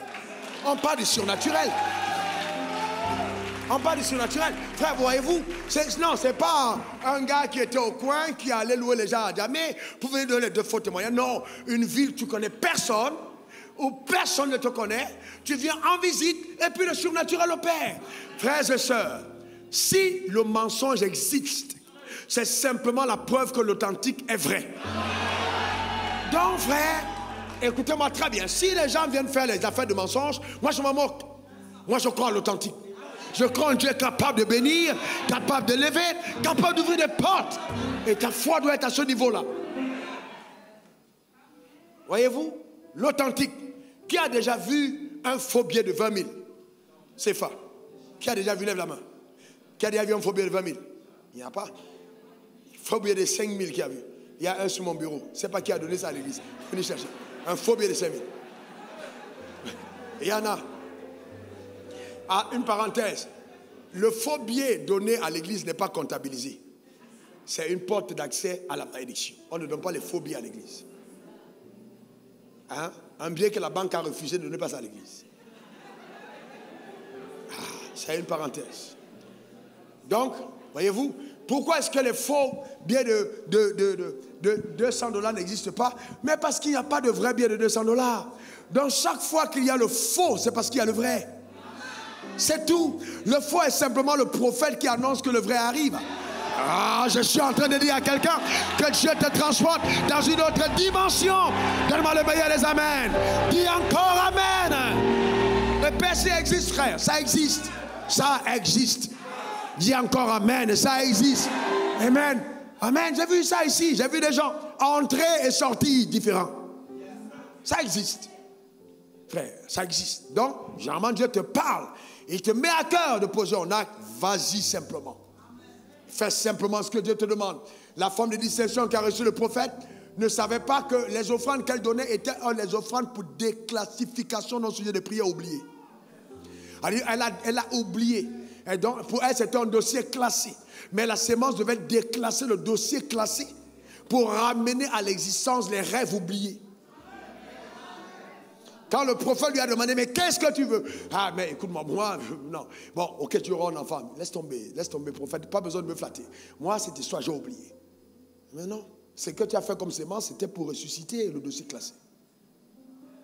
A: On parle du surnaturel. On parle du surnaturel. Frère, voyez-vous, non, c'est pas un gars qui était au coin, qui allait louer les gens à jamais pour venir donner de faux témoignages. Non, une ville, tu connais personne, où personne ne te connaît, tu viens en visite et puis le surnaturel opère. Frères et sœurs, si le mensonge existe, c'est simplement la preuve que l'authentique est vrai. Donc, frère, écoutez-moi très bien. Si les gens viennent faire les affaires de mensonges, moi je m'en moque. Moi je crois à l'authentique. Je crois en Dieu capable de bénir, capable de lever, capable d'ouvrir des portes. Et ta foi doit être à ce niveau-là. Voyez-vous, l'authentique. Qui a déjà vu un faux billet de 20 000? C'est ça. Qui a déjà vu, lève la main. Qui a déjà vu un faux billet de 20 000? Il n'y a pas. Faux billet de 5 000 qui a vu. Il y a un sur mon bureau. Je ne sais pas qui a donné ça à l'église. Venez chercher. Un faux billet de 5 000. Il y en a. Ah, une parenthèse. Le faux billet donné à l'église n'est pas comptabilisé. C'est une porte d'accès à la malédiction. On ne donne pas les faux billets à l'église. Hein? Un billet que la banque a refusé de donner pas à l'église. Ah, c'est une parenthèse. Donc, voyez-vous, pourquoi est-ce que les faux billets de $200 n'existent pas? Mais parce qu'il n'y a pas de vrai billet de $200. Donc chaque fois qu'il y a le faux, c'est parce qu'il y a le vrai. C'est tout. Le faux est simplement le prophète qui annonce que le vrai arrive. Ah, je suis en train de dire à quelqu'un que Dieu te transporte dans une autre dimension. Donne-moi le meilleur des amens. Dis encore amen. Le péché existe, frère. Ça existe. Ça existe. Dis encore amen. Ça existe. Amen. Amen. J'ai vu ça ici. J'ai vu des gens entrer et sortir différents. Ça existe. Frère, ça existe. Donc, généralement, Dieu te parle. Il te met à cœur de poser un acte. Vas-y simplement. Fais simplement ce que Dieu te demande. La femme de distinction qui a reçu le prophète ne savait pas que les offrandes qu'elle donnait étaient les offrandes pour déclassification d'un sujet de prière oublié. Elle a oublié. Et donc, pour elle, c'était un dossier classé. Mais la sémence devait déclasser le dossier classé pour ramener à l'existence les rêves oubliés. Quand le prophète lui a demandé, mais qu'est-ce que tu veux? Ah, mais écoute-moi, moi, non. Bon, ok, tu auras un enfant. Laisse tomber, prophète. Pas besoin de me flatter. Moi, cette histoire, j'ai oublié. Mais non, ce que tu as fait comme sémence, c'était pour ressusciter le dossier classé.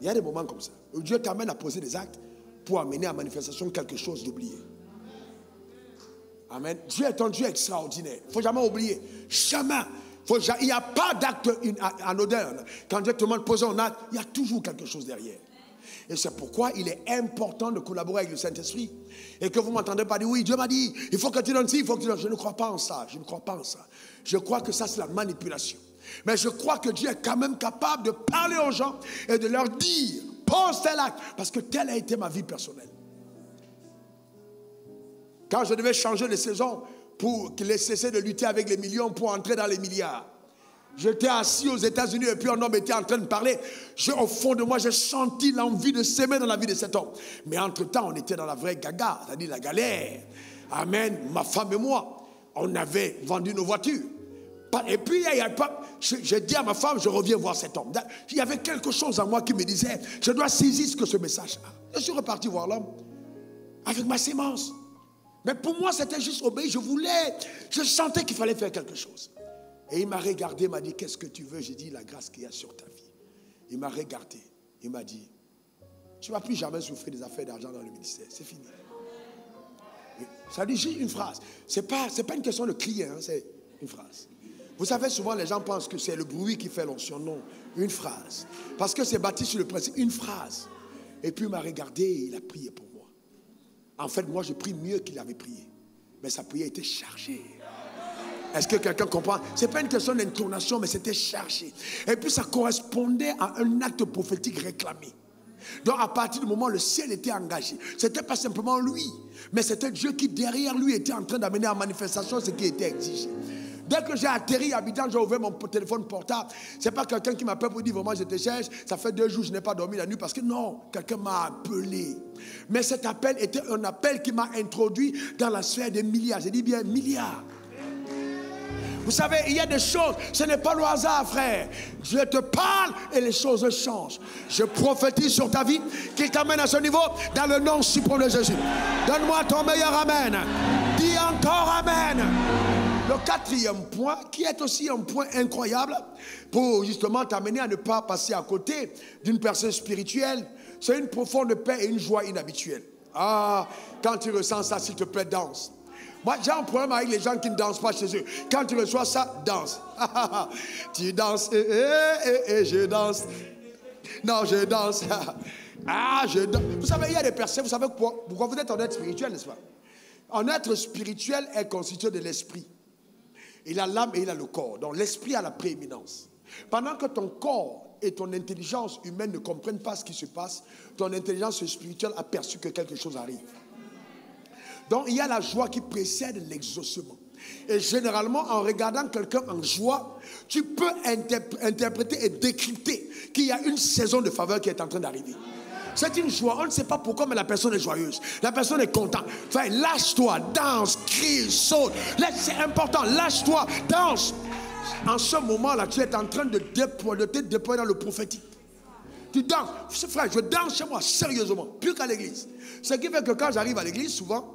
A: Il y a des moments comme ça, où Dieu t'amène à poser des actes pour amener à manifestation quelque chose d'oublié. Amen. Dieu est un Dieu extraordinaire. Il ne faut jamais oublier. Jamais. Il n'y a pas d'acte anodin. Quand Dieu te demande de poser un acte, il y a toujours quelque chose derrière. Et c'est pourquoi il est important de collaborer avec le Saint-Esprit. Et que vous ne m'entendez pas dire, oui, Dieu m'a dit, il faut que tu donnes ci, il faut que tu donnes. Je ne crois pas en ça, je ne crois pas en ça. Je crois que ça, c'est la manipulation. Mais je crois que Dieu est quand même capable de parler aux gens et de leur dire, pose tel acte, parce que telle a été ma vie personnelle. Quand je devais changer de saison pour qu'ils cessaient de lutter avec les millions pour entrer dans les milliards, j'étais assis aux États-Unis et puis un homme était en train de parler. Au fond de moi, j'ai senti l'envie de s'aimer dans la vie de cet homme. Mais entre-temps, on était dans la vraie gaga, c'est-à-dire la galère. Amen. Ma femme et moi, on avait vendu nos voitures. Et puis, j'ai dit à ma femme, je reviens voir cet homme. Il y avait quelque chose en moi qui me disait, je dois saisir ce que ce message a. Je suis reparti voir l'homme avec ma sémence. Mais pour moi, c'était juste obéir. Je sentais qu'il fallait faire quelque chose. Et il m'a regardé, il m'a dit, qu'est-ce que tu veux? J'ai dit, la grâce qu'il y a sur ta vie. Il m'a regardé, il m'a dit, tu ne vas plus jamais souffrir des affaires d'argent dans le ministère, c'est fini. Ça dit juste une phrase. C'est pas une question de crier, hein, c'est une phrase. Vous savez, souvent les gens pensent que c'est le bruit qui fait l'onction. Non, une phrase. Parce que c'est bâti sur le principe, une phrase. Et puis il m'a regardé et il a prié pour moi. En fait, moi, je prie mieux qu'il avait prié. Mais sa prière était chargée. Est-ce que quelqu'un comprend? Ce n'est pas une question d'intonation, mais c'était chargé. Et puis ça correspondait à un acte prophétique réclamé. Donc à partir du moment où le ciel était engagé, ce n'était pas simplement lui, mais c'était Dieu qui derrière lui était en train d'amener en manifestation ce qui était exigé. Dès que j'ai atterri à Abidjan, j'ai ouvert mon téléphone portable. Ce n'est pas quelqu'un qui m'appelle pour dire vraiment je te cherche. Ça fait 2 jours que je n'ai pas dormi la nuit parce que non, quelqu'un m'a appelé. Mais cet appel était un appel qui m'a introduit dans la sphère des milliards. J'ai dit bien milliards. Vous savez, il y a des choses, ce n'est pas le hasard, frère. Je te parle et les choses changent. Je prophétise sur ta vie qu'il t'amène à ce niveau dans le nom suprême de Jésus. Donne-moi ton meilleur amen. Dis encore amen. Le 4e point, qui est aussi un point incroyable pour justement t'amener à ne pas passer à côté d'une personne spirituelle, c'est une profonde paix et une joie inhabituelle. Ah, quand tu ressens ça, s'il te plaît, danse. Moi, j'ai un problème avec les gens qui ne dansent pas chez eux. Quand tu reçois ça, danse. Tu danses, je danse. Non, je danse. Ah, je danse. Vous savez, il y a des personnes, vous savez pourquoi vous êtes un être spirituel, n'est-ce pas? Un être spirituel est constitué de l'esprit. Il a l'âme et il a le corps. Donc l'esprit a la prééminence. Pendant que ton corps et ton intelligence humaine ne comprennent pas ce qui se passe, ton intelligence spirituelle a perçu que quelque chose arrive. Donc il y a la joie qui précède l'exaucement. Et généralement, en regardant quelqu'un en joie, tu peux interpréter et décrypter qu'il y a une saison de faveur qui est en train d'arriver. C'est une joie, on ne sait pas pourquoi, mais la personne est joyeuse. La personne est contente. Enfin, lâche-toi, danse, crie, saute. C'est important, lâche-toi, danse. En ce moment-là, tu es en train de te déployer dans le prophétique. Tu danses. Frère, je danse chez moi, sérieusement, plus qu'à l'église. Ce qui fait que quand j'arrive à l'église, souvent,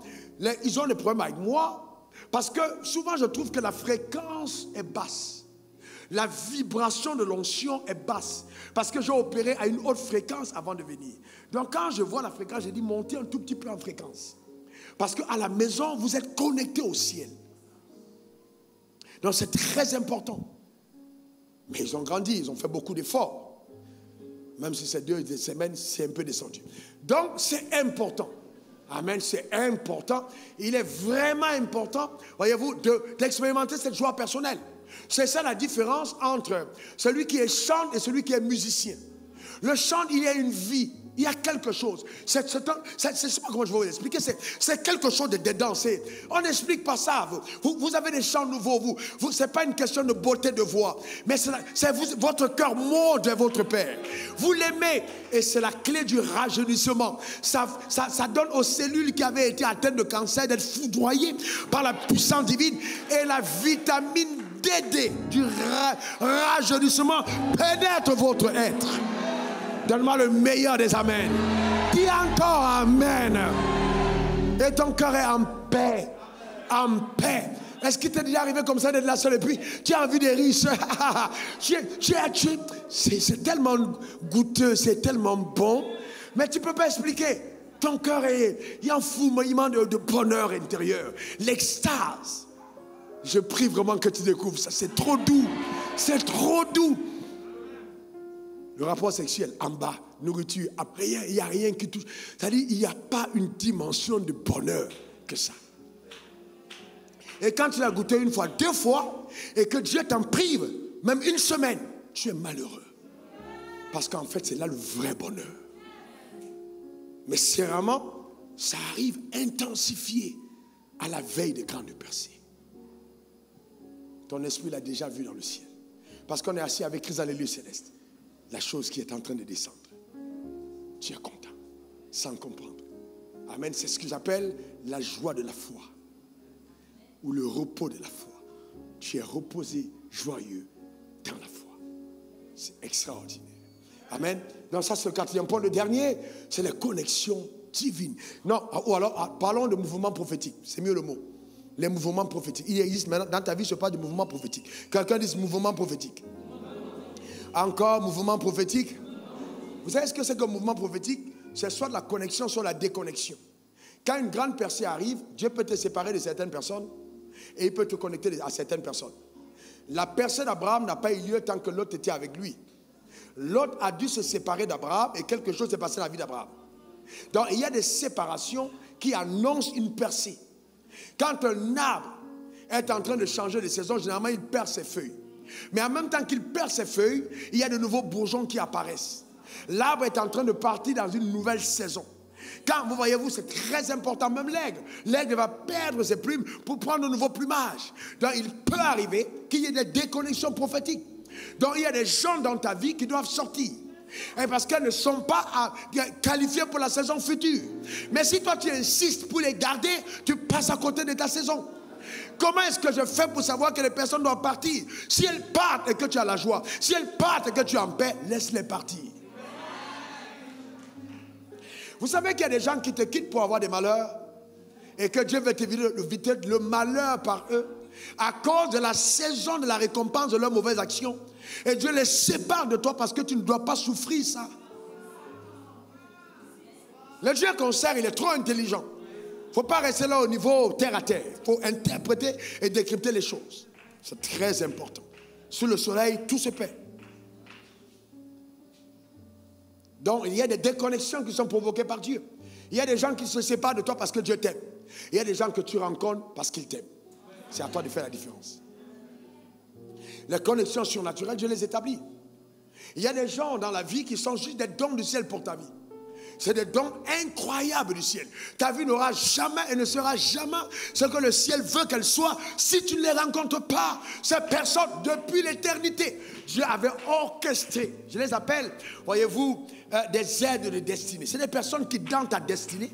A: ils ont des problèmes avec moi. Parce que souvent, je trouve que la fréquence est basse. La vibration de l'onction est basse. Parce que j'ai opéré à une haute fréquence avant de venir. Donc quand je vois la fréquence, j'ai dit montez un tout petit peu en fréquence. Parce qu'à la maison, vous êtes connectés au ciel. Donc c'est très important. Mais ils ont grandi, ils ont fait beaucoup d'efforts. Même si ces 2 semaines, c'est un peu descendu. Donc c'est important. Amen, c'est important. Il est vraiment important, voyez-vous, d'expérimenter cette joie personnelle. C'est ça la différence entre celui qui chante et celui qui est musicien. Le chant, il y a une vie, il y a quelque chose. Je ne sais pas comment je vais vous expliquer. C'est quelque chose de danser. On n'explique pas ça. Vous avez des chants nouveaux. Ce n'est pas une question de beauté de voix. Mais votre cœur monte vers votre Père. Vous l'aimez. Et c'est la clé du rajeunissement. Ça donne aux cellules qui avaient été atteintes de cancer d'être foudroyées par la puissance divine. Et la vitamine D du rajeunissement pénètre votre être. Donne-moi le meilleur des amens. Dis encore amen. Et ton cœur est en paix. En paix. Est-ce qu'il t'est déjà arrivé comme ça d'être là seul et puis tu as envie de rire? C'est tellement goûteux, c'est tellement bon. Mais tu ne peux pas expliquer. Ton cœur il y a un fouillement de bonheur intérieur. L'extase. Je prie vraiment que tu découvres ça. C'est trop doux. C'est trop doux. Le rapport sexuel, en bas, nourriture, après, il n'y a rien qui touche. C'est-à-dire, il n'y a pas une dimension de bonheur que ça. Et quand tu l'as goûté une fois, 2 fois, et que Dieu t'en prive, même une semaine, tu es malheureux. Parce qu'en fait, c'est là le vrai bonheur. Mais sincèrement, ça arrive intensifié à la veille des grandes percées. Ton esprit l'a déjà vu dans le ciel. Parce qu'on est assis avec Christ dans les lieux célestes. La chose qui est en train de descendre. Tu es content, sans comprendre. Amen. C'est ce que j'appelle la joie de la foi. Ou le repos de la foi. Tu es reposé, joyeux dans la foi. C'est extraordinaire. Amen. Donc ça c'est le 4e point. Le dernier, c'est la connexion divine. Non, ou alors parlons de mouvement prophétique. C'est mieux le mot. Les mouvements prophétiques. Il existe maintenant dans ta vie, je parle de mouvement prophétique. Quelqu'un dit mouvement prophétique. Encore mouvement prophétique. Vous savez ce que c'est que mouvement prophétique? C'est soit de la connexion, soit de la déconnexion. Quand une grande percée arrive, Dieu peut te séparer de certaines personnes et il peut te connecter à certaines personnes. La percée d'Abraham n'a pas eu lieu tant que Lot était avec lui. Lot a dû se séparer d'Abraham et quelque chose s'est passé dans la vie d'Abraham. Donc il y a des séparations qui annoncent une percée. Quand un arbre est en train de changer de saison, généralement il perd ses feuilles. Mais en même temps qu'il perd ses feuilles, il y a de nouveaux bourgeons qui apparaissent. L'arbre est en train de partir dans une nouvelle saison. Quand vous voyez-vous, c'est très important, même l'aigle. L'aigle va perdre ses plumes pour prendre de nouveaux plumages. Donc il peut arriver qu'il y ait des déconnexions prophétiques. Donc il y a des gens dans ta vie qui doivent sortir. Et parce qu'elles ne sont pas qualifiées pour la saison future. Mais si toi tu insistes pour les garder, tu passes à côté de ta saison. Comment est-ce que je fais pour savoir que les personnes doivent partir? Si elles partent et que tu as la joie, si elles partent et que tu es en paix, laisse-les partir. Vous savez qu'il y a des gens qui te quittent pour avoir des malheurs et que Dieu veut t'éviter le malheur par eux à cause de la saison de la récompense de leurs mauvaises actions. Et Dieu les sépare de toi parce que tu ne dois pas souffrir ça. Le Dieu qu'on sert, il est trop intelligent. Il ne faut pas rester là au niveau terre à terre. Il faut interpréter et décrypter les choses. C'est très important. Sous le soleil, tout se perd. Donc, il y a des déconnexions qui sont provoquées par Dieu. Il y a des gens qui se séparent de toi parce que Dieu t'aime. Il y a des gens que tu rencontres parce qu'ils t'aiment. C'est à toi de faire la différence. Les connexions surnaturelles, Dieu les établit. Il y a des gens dans la vie qui sont juste des dons du ciel pour ta vie. C'est des dons incroyables du ciel. Ta vie n'aura jamais et ne sera jamais ce que le ciel veut qu'elle soit si tu ne les rencontres pas. Ces personnes, depuis l'éternité, Dieu avait orchestré. Je les appelle, voyez-vous, des aides de destinée. C'est des personnes qui, dans ta destinée,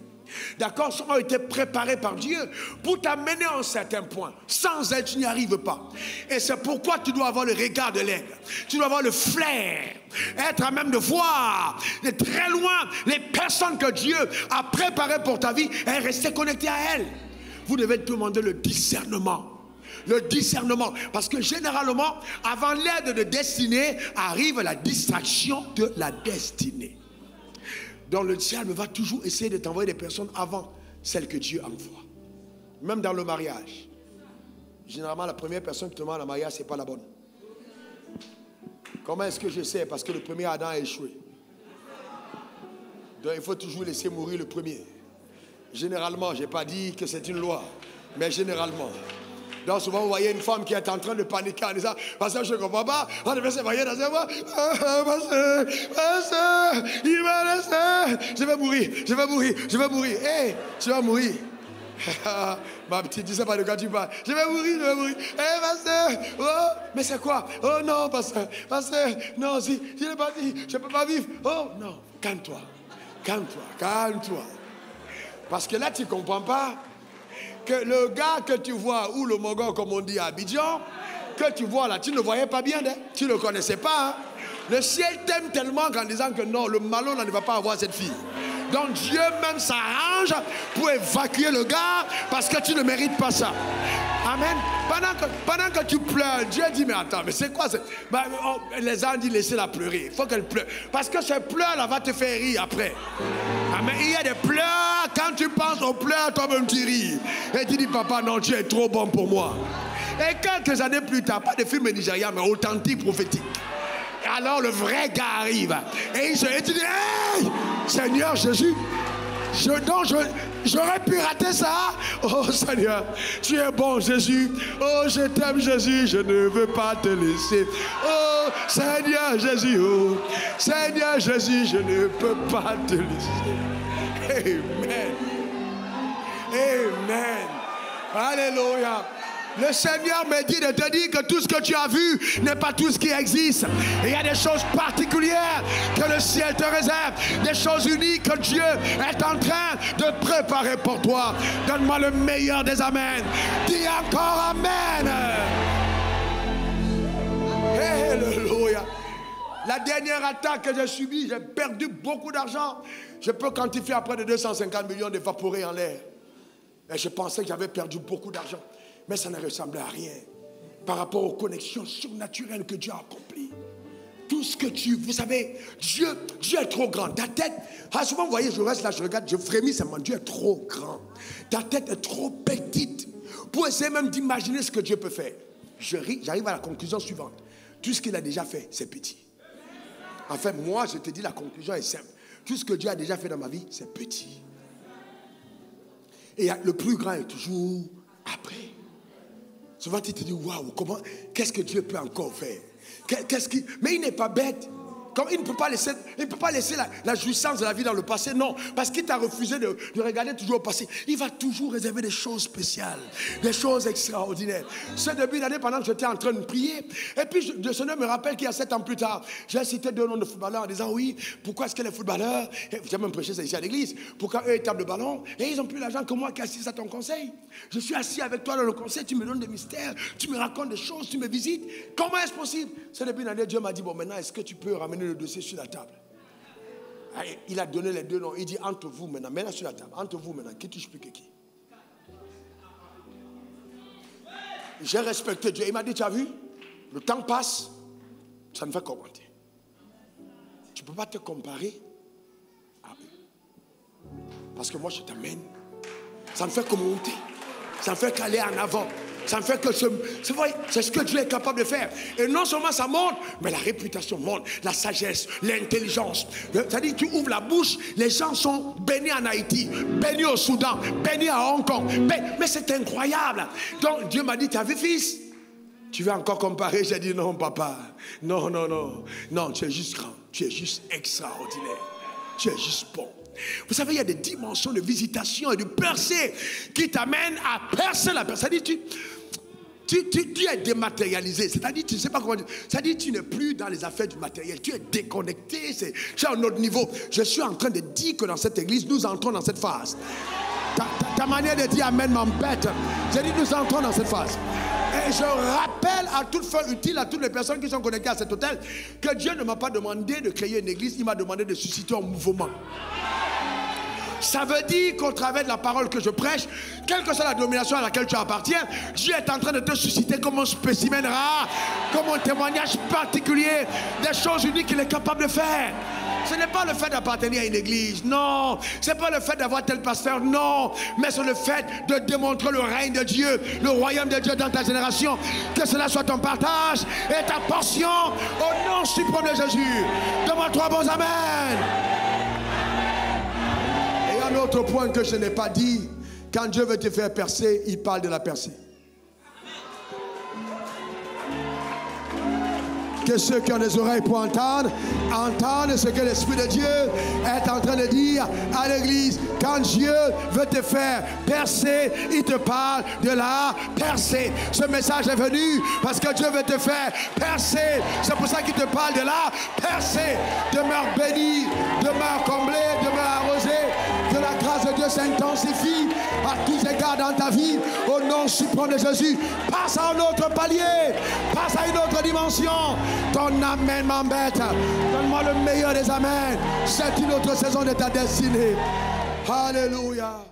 A: d'accord, ont été préparés par Dieu pour t'amener à un certain point. Sans elle, tu n'y arrives pas. Et c'est pourquoi tu dois avoir le regard de l'aigle. Tu dois avoir le flair. Être à même de voir de très loin les personnes que Dieu a préparées pour ta vie et rester connecté à elles. Vous devez demander le discernement. Le discernement. Parce que généralement, avant l'aide de destinée, arrive la distraction de la destinée. Donc le diable va toujours essayer de t'envoyer des personnes avant celles que Dieu envoie. Même dans le mariage. Généralement, la première personne qui te demande le mariage, ce n'est pas la bonne. Comment est-ce que je sais? Parce que le premier Adam a échoué. Donc il faut toujours laisser mourir le premier. Généralement, je n'ai pas dit que c'est une loi, mais généralement. Donc souvent vous voyez une femme qui est en train de paniquer en disant, parce que je ne comprends pas, on devait se marier dans un mois, il va rester, je vais mourir. Hé, tu vas mourir. Ma petite, tu ne sais pas de quoi tu parles. Je vais mourir. Hé, pasteur, oh, mais c'est quoi? Oh non, pasteur, non, si, je n'ai pas dit, je ne peux pas vivre. Oh non, calme-toi. Parce que là, tu ne comprends pas que le gars que tu vois, ou le Mogon, comme on dit à Abidjan, que tu vois là, tu ne le voyais pas bien, hein? Tu ne le connaissais pas. Hein? Le ciel t'aime tellement qu'en disant que non, le malon là, ne va pas avoir cette fille. Donc Dieu même s'arrange pour évacuer le gars parce que tu ne mérites pas ça. Amen. Pendant que tu pleures, Dieu dit, mais attends, mais c'est quoi ça? Les gens disent, laissez-la pleurer. Il faut qu'elle pleure. Parce que ces pleurs-là va te faire rire après. Amen. Il y a des pleurs, quand tu penses aux pleurs, toi-même tu ris. Et tu dis, papa, non, tu es trop bon pour moi. Et quelques années plus tard, pas de film nigérien, mais authentique, prophétique. alors le vrai gars arrive. Et tu dis, hey, Seigneur Jésus, j'aurais pu rater ça. Oh Seigneur, tu es bon Jésus. Oh, je t'aime Jésus, je ne veux pas te laisser. Oh Seigneur Jésus, oh Seigneur Jésus, je ne peux pas te laisser. Amen. Amen. Alléluia. Le Seigneur me dit de te dire que tout ce que tu as vu n'est pas tout ce qui existe. Et il y a des choses particulières que le ciel te réserve. Des choses uniques que Dieu est en train de préparer pour toi. Donne-moi le meilleur des amens. Dis encore amen. Alléluia. La dernière attaque que j'ai subie, j'ai perdu beaucoup d'argent. Je peux quantifier à près de 250 millions d'évaporés en l'air. Et je pensais que j'avais perdu beaucoup d'argent. Mais ça ne ressemblait à rien par rapport aux connexions surnaturelles que Dieu a accomplies. Tout ce que vous savez, Dieu est trop grand. Ta tête, souvent vous voyez, je reste là, je regarde, je frémis, c'est mon Dieu est trop grand. Ta tête est trop petite pour essayer même d'imaginer ce que Dieu peut faire. J'arrive à la conclusion suivante. Tout ce qu'il a déjà fait, c'est petit. En fait, moi, je te dis, la conclusion est simple. Tout ce que Dieu a déjà fait dans ma vie, c'est petit. Et le plus grand est toujours après. Souvent, tu te dis, waouh, qu'est-ce que Dieu peut encore faire? Mais il n'est pas bête. Comme il ne peut pas laisser la jouissance de la vie dans le passé, non. Parce qu'il t'a refusé de regarder toujours au passé. Il va toujours réserver des choses spéciales, des choses extraordinaires. Ce début d'année, pendant que j'étais en train de prier, et puis le Seigneur me rappelle qu'il y a 7 ans plus tard, j'ai cité 2 noms de footballeurs en disant, oui, pourquoi est-ce que les footballeurs, j'ai même prêché ça ici à l'église, pourquoi eux ils tapent le ballon, et ils ont plus d'argent que moi qui assiste à ton conseil. Je suis assis avec toi dans le conseil, tu me donnes des mystères, tu me racontes des choses, tu me visites. Comment est-ce possible? Ce début d'année, Dieu m'a dit, bon, maintenant, est-ce que tu peux ramener le dossier sur la table? Il a donné les 2 noms. Il dit entre vous maintenant sur la table. Entre vous maintenant, qui touche plus que qui? J'ai respecté Dieu. Il m'a dit, tu as vu? Le temps passe, ça ne fait qu'augmenter. Tu ne peux pas te comparer à eux. Parce que moi je t'amène. Ça ne fait que monter. Ça ne fait qu'aller en avant. Ça me fait que c'est ce que Dieu est capable de faire. Et non seulement ça monte, mais la réputation monte, la sagesse, l'intelligence. C'est-à-dire tu ouvres la bouche, les gens sont bénis en Haïti, bénis au Soudan, bénis à Hong Kong. Mais c'est incroyable. Donc Dieu m'a dit, tu as vu fils? Tu veux encore comparer? J'ai dit non papa. Non, non, non. Non, tu es juste grand. Tu es juste extraordinaire. Tu es juste bon. Vous savez, il y a des dimensions de visitation et de percée qui t'amènent à percer la personne. C'est-à-dire, tu es dématérialisé. C'est-à-dire, tu ne sais pas comment dire. C'est-à-dire, tu n'es plus dans les affaires du matériel. Tu es déconnecté. C'est à un autre niveau. Je suis en train de dire que dans cette église, nous entrons dans cette phase. Ta manière de dire amen m'embête. J'ai dit, nous entrons dans cette phase. Et je rappelle à toute fin utile, à toutes les personnes qui sont connectées à cet hôtel, que Dieu ne m'a pas demandé de créer une église, il m'a demandé de susciter un mouvement. Ça veut dire qu'au travers de la parole que je prêche, quelle que soit la domination à laquelle tu appartiens, Dieu est en train de te susciter comme un spécimen rare, comme un témoignage particulier, des choses uniques qu'il est capable de faire. Ce n'est pas le fait d'appartenir à une église, non. Ce n'est pas le fait d'avoir tel pasteur, non. Mais c'est le fait de démontrer le règne de Dieu, le royaume de Dieu dans ta génération. Que cela soit ton partage et ta portion au nom suprême de Jésus. Donne-moi 3 bons amen. Et un autre point que je n'ai pas dit, quand Dieu veut te faire percer, il parle de la percée. Que ceux qui ont des oreilles pour entendre, entendent ce que l'Esprit de Dieu est en train de dire à l'église. Quand Dieu veut te faire percer, il te parle de la percée. Ce message est venu parce que Dieu veut te faire percer. C'est pour ça qu'il te parle de la percée. Demeure béni, demeure comblé, demeure arrosé. Que la grâce de Dieu s'intensifie à tous égards dans ta vie. Au nom suprême de Jésus, passe à un autre palier, passe à une autre dimension. Ton amen m'embête. Donne-moi le meilleur des amens. C'est une autre saison de ta destinée. Alléluia.